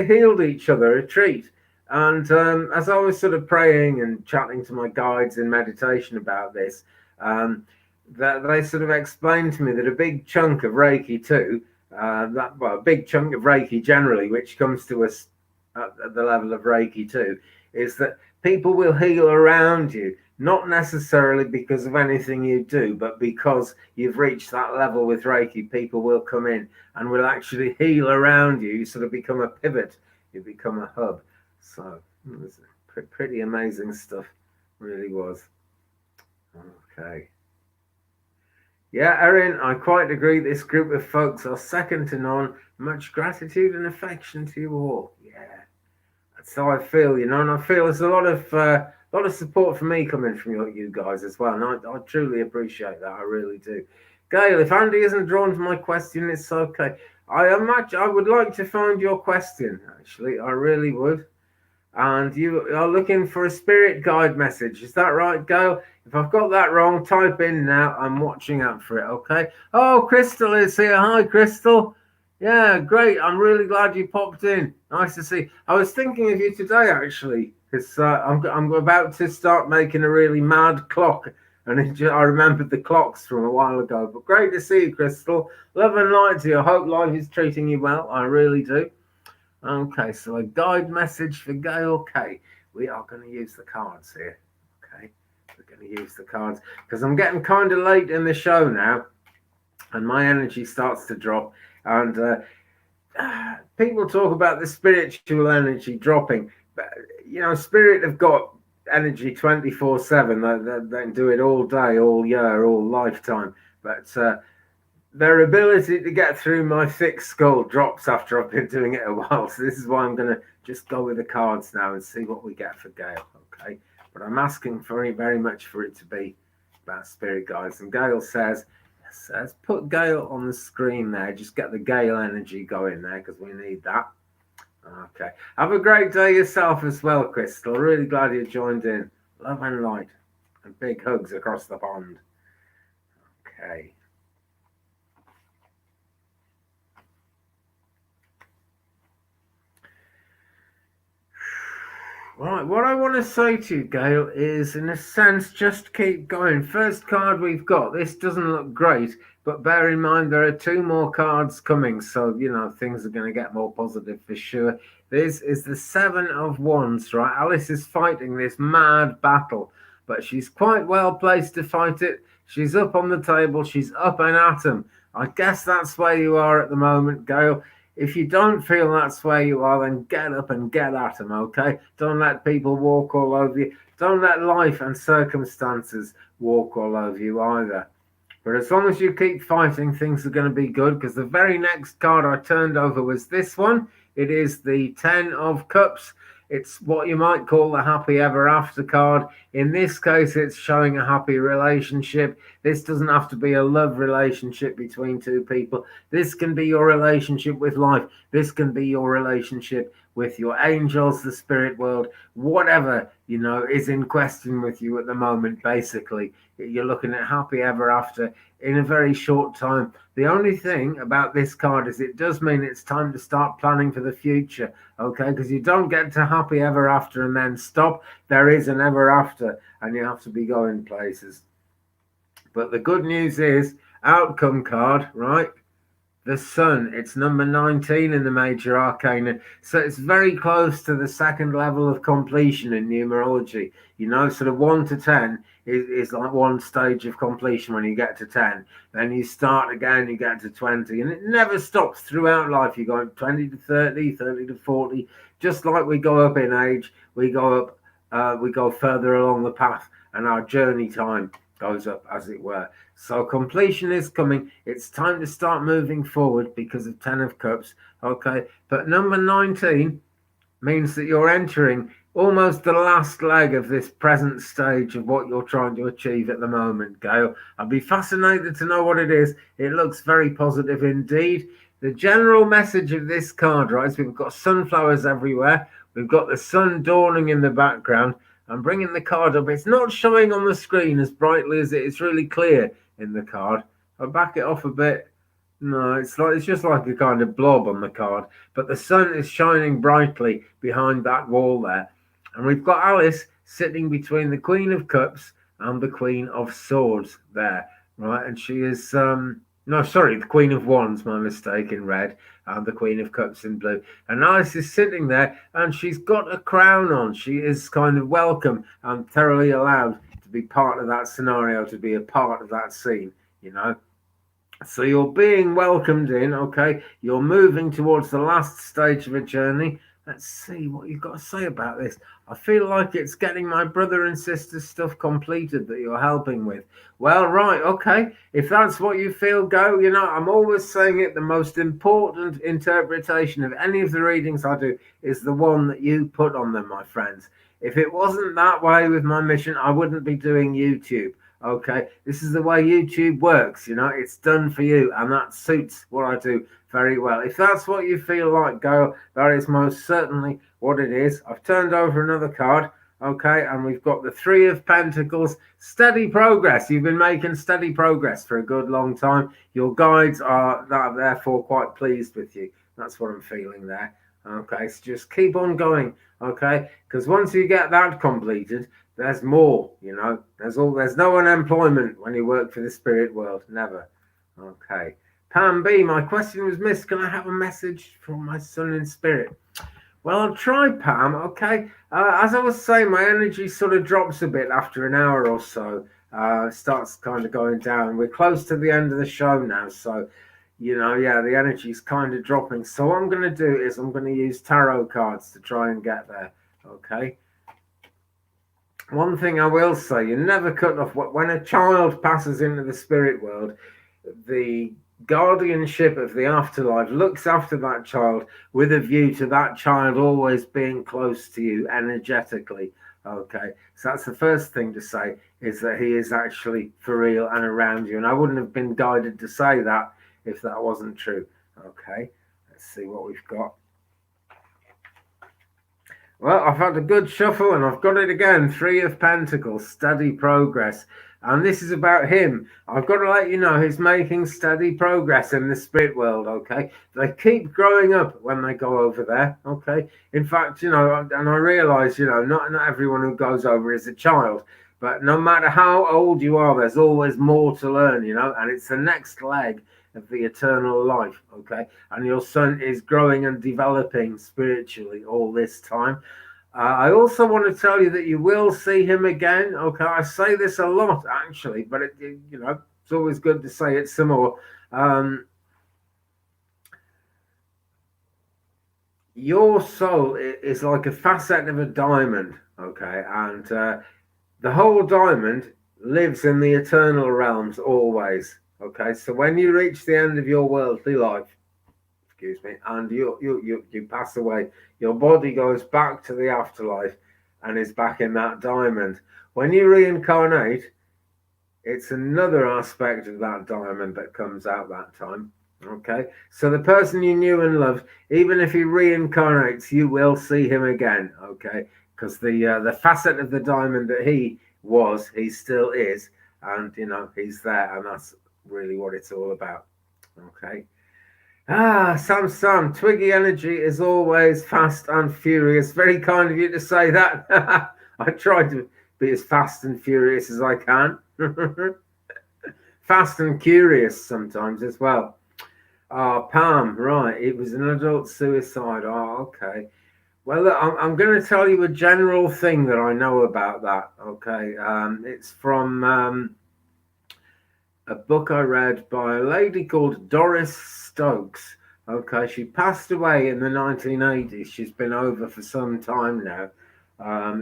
healed each other a treat. And as I was sort of praying and chatting to my guides in meditation about this, that they sort of explained to me that a big chunk of Reiki too, a big chunk of Reiki generally, which comes to us at the level of Reiki too, is that people will heal around you, not necessarily because of anything you do, but because you've reached that level with Reiki. People will come in and will actually heal around you. You sort of become a pivot, you become a hub. So it was pretty amazing stuff, really was. Okay. Yeah, Erin, I quite agree. This group of folks are second to none. Much gratitude and affection to you all. Yeah, that's how I feel, and I feel there's a lot of support for me coming from you guys as well, and I truly appreciate that. I really do. Gail, if Andy isn't drawn to my question, it's okay. I would like to find your question, actually. I really would. And you are looking for a spirit guide message. Is that right, Gail? If I've got that wrong, type in now. I'm watching out for it, okay? Oh, Crystal is here. Hi, Crystal. Yeah, great. I'm really glad you popped in. Nice to see. I was thinking of you today, actually, because I'm about to start making a really mad clock. And I remembered the clocks from a while ago. But great to see you, Crystal. Love and light to you. I hope life is treating you well. I really do. Okay, so a guide message for Gail K. We are going to use the cards here. Okay, we're going to use the cards because I'm getting kind of late in the show now, and my energy starts to drop. And people talk about the spiritual energy dropping, but spirit have got energy 24/7. They can do it all day, all year, all lifetime. But their ability to get through my thick skull drops after I've been doing it a while. So this is why I'm going to just go with the cards now and see what we get for Gail. Okay, but I'm asking very, very much for it to be about spirit guides. And Gail says, put Gail on the screen there. Just get the Gail energy going there because we need that. Okay. Have a great day yourself as well, Crystal. Really glad you joined in. Love and light and big hugs across the pond. Okay. Right, what I want to say to you, Gail, is in a sense, just keep going. First card we've got, this doesn't look great, but bear in mind there are 2 more cards coming, so, things are going to get more positive for sure. This is the 7 of Wands, right? Alice is fighting this mad battle, but she's quite well placed to fight it. She's up on the table, she's up and at 'em. I guess that's where you are at the moment, Gail. If you don't feel that's where you are, then get up and get at them, okay? Don't let people walk all over you. Don't let life and circumstances walk all over you either. But as long as you keep fighting, things are going to be good, because the very next card I turned over was this one. It is the 10 of Cups. It's what you might call the happy ever after card. In this case, it's showing a happy relationship. This doesn't have to be a love relationship between two people. This can be your relationship with life. This can be your relationship with your angels, the spirit world, whatever, is in question with you at the moment. Basically, you're looking at happy ever after in a very short time. The only thing about this card is it does mean it's time to start planning for the future, okay? Because you don't get to happy ever after and then stop. There is an ever after, and you have to be going places. But the good news is, outcome card, right? The Sun, it's number 19 in the major arcana. So it's very close to the second level of completion in numerology. Sort of 1 to 10 is like one stage of completion when you get to 10. Then you start again, you get to 20. And it never stops throughout life. You go 20 to 30, 30 to 40. Just like we go up in age, we go up, we go further along the path, and our journey time goes up, as it were. So completion is coming. It's time to start moving forward because of 10 of Cups. Okay. But number 19 means that you're entering almost the last leg of this present stage of what you're trying to achieve at the moment, Gail. I'd be fascinated to know what it is. It looks very positive indeed. The general message of this card, right, is we've got sunflowers everywhere. We've got the sun dawning in the background. I'm bringing the card up. It's not showing on the screen as brightly as it is. Really clear in the card. I'll back it off a bit. No, it's just like a kind of blob on the card, but the sun is shining brightly behind that wall there. And we've got Alice sitting between the Queen of Cups and the Queen of Swords there, right? And she is the Queen of Wands, my mistake, in red, and the Queen of Cups in blue. And Alice is sitting there, and she's got a crown on. She is kind of welcome and thoroughly allowed to be part of that scenario, to be a part of that scene, So you're being welcomed in, okay? You're moving towards the last stage of a journey. Let's see what you've got to say about this. I feel like it's getting my brother and sister stuff completed that you're helping with. Well, right, okay. If that's what you feel, go. I'm always saying it. The most important interpretation of any of the readings I do is the one that you put on them, my friends. If it wasn't that way with my mission, I wouldn't be doing YouTube. Okay, this is the way YouTube works, it's done for you, and that suits what I do very well. If that's what you feel like, go. That is most certainly what it is. I've turned over another card, okay, and we've got the Three of Pentacles. Steady progress. You've been making steady progress for a good long time. Your guides are therefore quite pleased with you. That's what I'm feeling there. Okay, so just keep on going, okay, because once you get that completed, there's more, there's no unemployment when you work for the spirit world. Never. Okay. Pam B, my question was missed. Can I have a message from my son in spirit? Well, I'll try, Pam. Okay. As I was saying, my energy sort of drops a bit after an hour or so. Starts kind of going down. We're close to the end of the show now. So, the energy's kind of dropping. So what I'm going to do is I'm going to use tarot cards to try and get there. Okay. One thing I will say, you never cut off. When a child passes into the spirit world, the guardianship of the afterlife looks after that child with a view to that child always being close to you energetically. Okay, so that's the first thing to say, is that he is actually for real and around you. And I wouldn't have been guided to say that if that wasn't true. Okay, let's see what we've got. Well, I've had a good shuffle and I've got it again. Three of Pentacles, steady progress. And this is about him. I've got to let you know he's making steady progress in the spirit world, okay? They keep growing up when they go over there, okay? In fact, and I realise, not everyone who goes over is a child. But no matter how old you are, there's always more to learn, and it's the next leg of the eternal life, okay? And your son is growing and developing spiritually all this time. I also want to tell you that you will see him again, okay? I say this a lot, actually, but it's always good to say it some more. Your soul is like a facet of a diamond, okay? And the whole diamond lives in the eternal realms always. Okay, so when you reach the end of your worldly life, and you pass away, your body goes back to the afterlife and is back in that diamond. When you reincarnate, it's another aspect of that diamond that comes out that time. Okay, so the person you knew and loved, even if he reincarnates, you will see him again. Okay, because the facet of the diamond that he was, he still is, and he's there, and that's really what it's all about. Okay. Sam, Twiggy Energy is always fast and furious. Very kind of you to say that. I try to be as fast and furious as I can. Fast and curious sometimes as well. Pam, right. It was an adult suicide. Oh, okay. Well, look, I'm going to tell you a general thing that I know about that. Okay. It's from a book I read by a lady called Doris Stokes. Okay. She passed away in the 1980s. She's been over for some time now.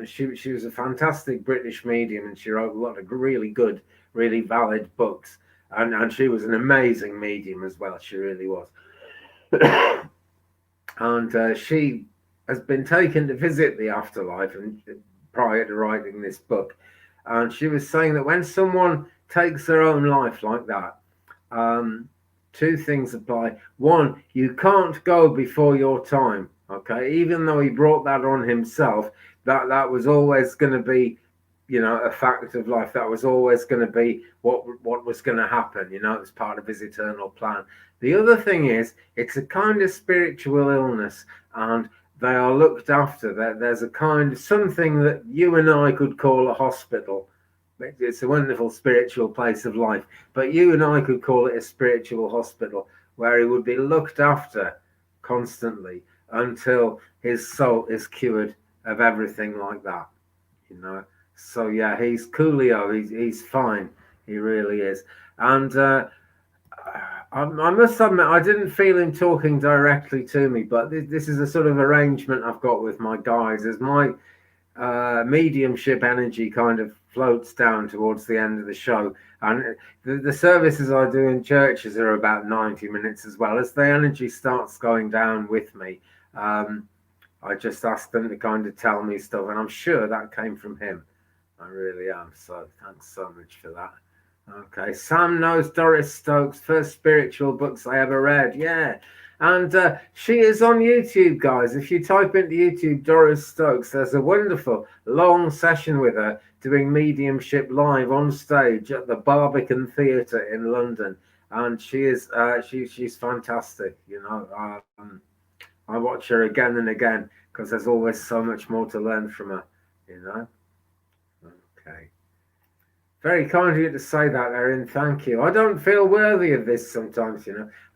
She was a fantastic British medium, and she wrote a lot of really good, really valid books. And she was an amazing medium as well. She really was. And she has been taken to visit the afterlife and prior to writing this book. And she was saying that when someone takes their own life like that, two things apply. One, you can't go before your time. Okay, even though he brought that on himself, that was always going to be, a fact of life. That was always going to be what was going to happen. It's part of his eternal plan. The other thing is, it's a kind of spiritual illness, and they are looked after. There's a kind of something that you and I could call a hospital. It's a wonderful spiritual place of life, but you and I could call it a spiritual hospital where he would be looked after constantly until his soul is cured of everything like that. So yeah, he's coolio. He's fine. He really is. And I must admit, I didn't feel him talking directly to me, but this is a sort of arrangement I've got with my guides. As my mediumship energy kind of floats down towards the end of the show, and the services I do in churches are about 90 minutes as well. As the energy starts going down with me, I just ask them to kind of tell me stuff, and I'm sure that came from him. I really am. So thanks so much for that. Okay, Sam knows Doris Stokes, first spiritual books I ever read. Yeah, and she is on YouTube, guys. If you type into YouTube Doris Stokes, there's a wonderful long session with her doing mediumship live on stage at the Barbican Theatre in London, and she is she's fantastic. I watch her again and again because there's always so much more to learn from her. Okay. Very kind of you to say that, Erin. Thank you. I don't feel worthy of this sometimes,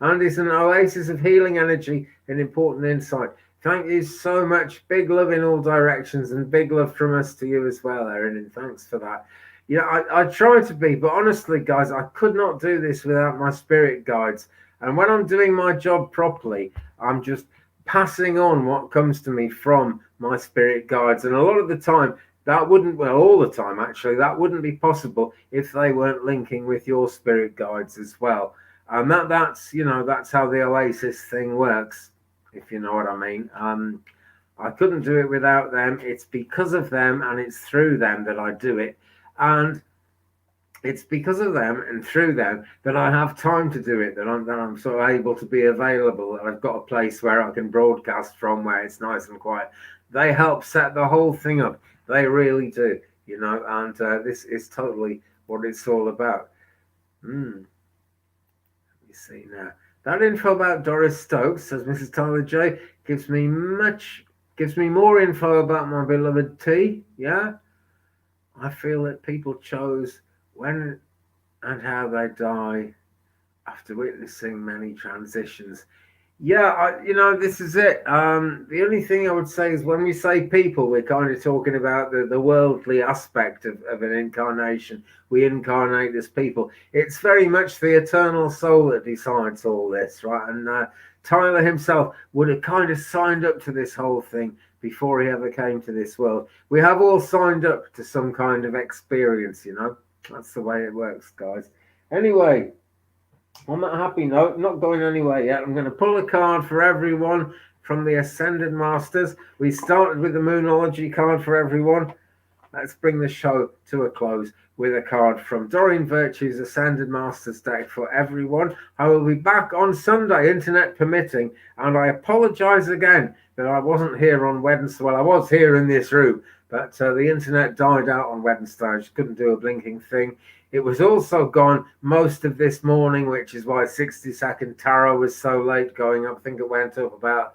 And it's an oasis of healing energy and important insight. Thank you so much. Big love in all directions, and big love from us to you as well, Erin. And thanks for that. I try to be, but honestly, guys, I could not do this without my spirit guides. And when I'm doing my job properly, I'm just passing on what comes to me from my spirit guides. And a lot of the time, that wouldn't, well, all the time actually, that wouldn't be possible if they weren't linking with your spirit guides as well. And that's how the Oasis thing works, if you know what I mean. I couldn't do it without them. It's because of them and it's through them that I do it. And it's because of them and through them that I have time to do it, that I'm sort of able to be available, that I've got a place where I can broadcast from, where it's nice and quiet. They help set the whole thing up. They really do, and this is totally what it's all about. Let me see now. That info about Doris Stokes, says Mrs. Tyler J, gives me more info about my beloved T. Yeah, I feel that people chose when and how they die after witnessing many transitions. Yeah, this is it. The only thing I would say is when we say people, we're kind of talking about the worldly aspect of an incarnation. We incarnate as people. It's very much the eternal soul that decides all this, right? And Tyler himself would have kind of signed up to this whole thing before he ever came to this world. We have all signed up to some kind of experience, That's the way it works, guys. Anyway, on that happy note, not going anywhere yet, I'm going to pull a card for everyone from the Ascended Masters. We started with the Moonology card for everyone. let's bring the show to a close with a card from Doreen Virtue's Ascended Masters deck for everyone. I will be back on Sunday, internet permitting, and I apologise again that I wasn't here on Wednesday. Well, I was here in this room, but the internet died out on Wednesday. I just couldn't do a blinking thing. It was also gone most of this morning, which is why 60 Second Tarot was so late going up. I think it went up about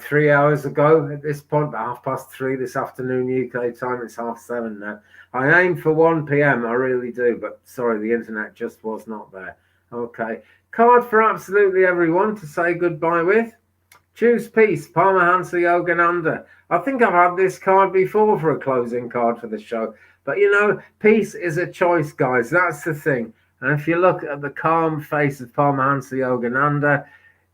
3 hours ago at this point, about 3:30 this afternoon UK time. It's 7:30 now. I aim for 1 p.m. I really do, but sorry, the internet just was not there. Okay, card for absolutely everyone to say goodbye with. Choose Peace, Paramahansa Yogananda. I think I've had this card before for a closing card for the show. But you know, peace is a choice, guys. That's the thing. And if you look at the calm face of Paramahansa Yogananda,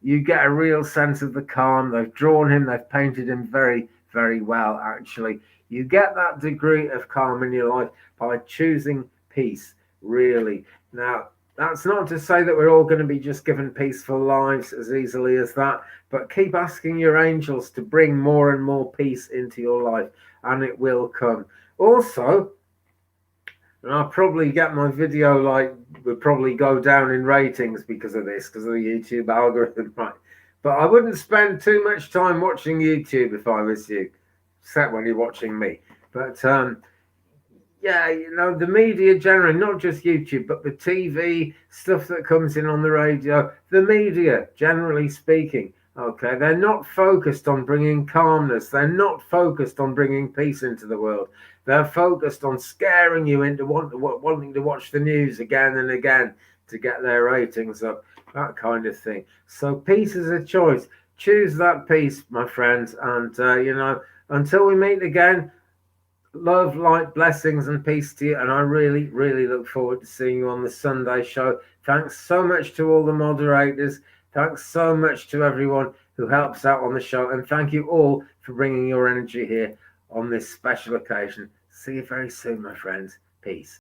you get a real sense of the calm. They've drawn him, they've painted him very, very well, actually. You get that degree of calm in your life by choosing peace, really. Now, that's not to say that we're all going to be just given peaceful lives as easily as that, but keep asking your angels to bring more and more peace into your life, and it will come. Also, and I'll probably get my video would probably go down in ratings because of this, because of the YouTube algorithm, right? But I wouldn't spend too much time watching YouTube if I was you, except when you're watching me. But yeah, you know, the media generally, not just YouTube, but the TV, stuff that comes in on the radio, the media, generally speaking, okay, they're not focused on bringing calmness. They're not focused on bringing peace into the world. They're focused on scaring you into wanting to watch the news again and again to get their ratings up, that kind of thing. So peace is a choice. Choose that peace, my friends. And, you know, until we meet again, love, light, blessings, and peace to you. And I really, really look forward to seeing you on the Sunday show. Thanks so much to all the moderators. Thanks so much to everyone who helps out on the show. And thank you all for bringing your energy here on this special occasion. See you very soon, my friends. Peace.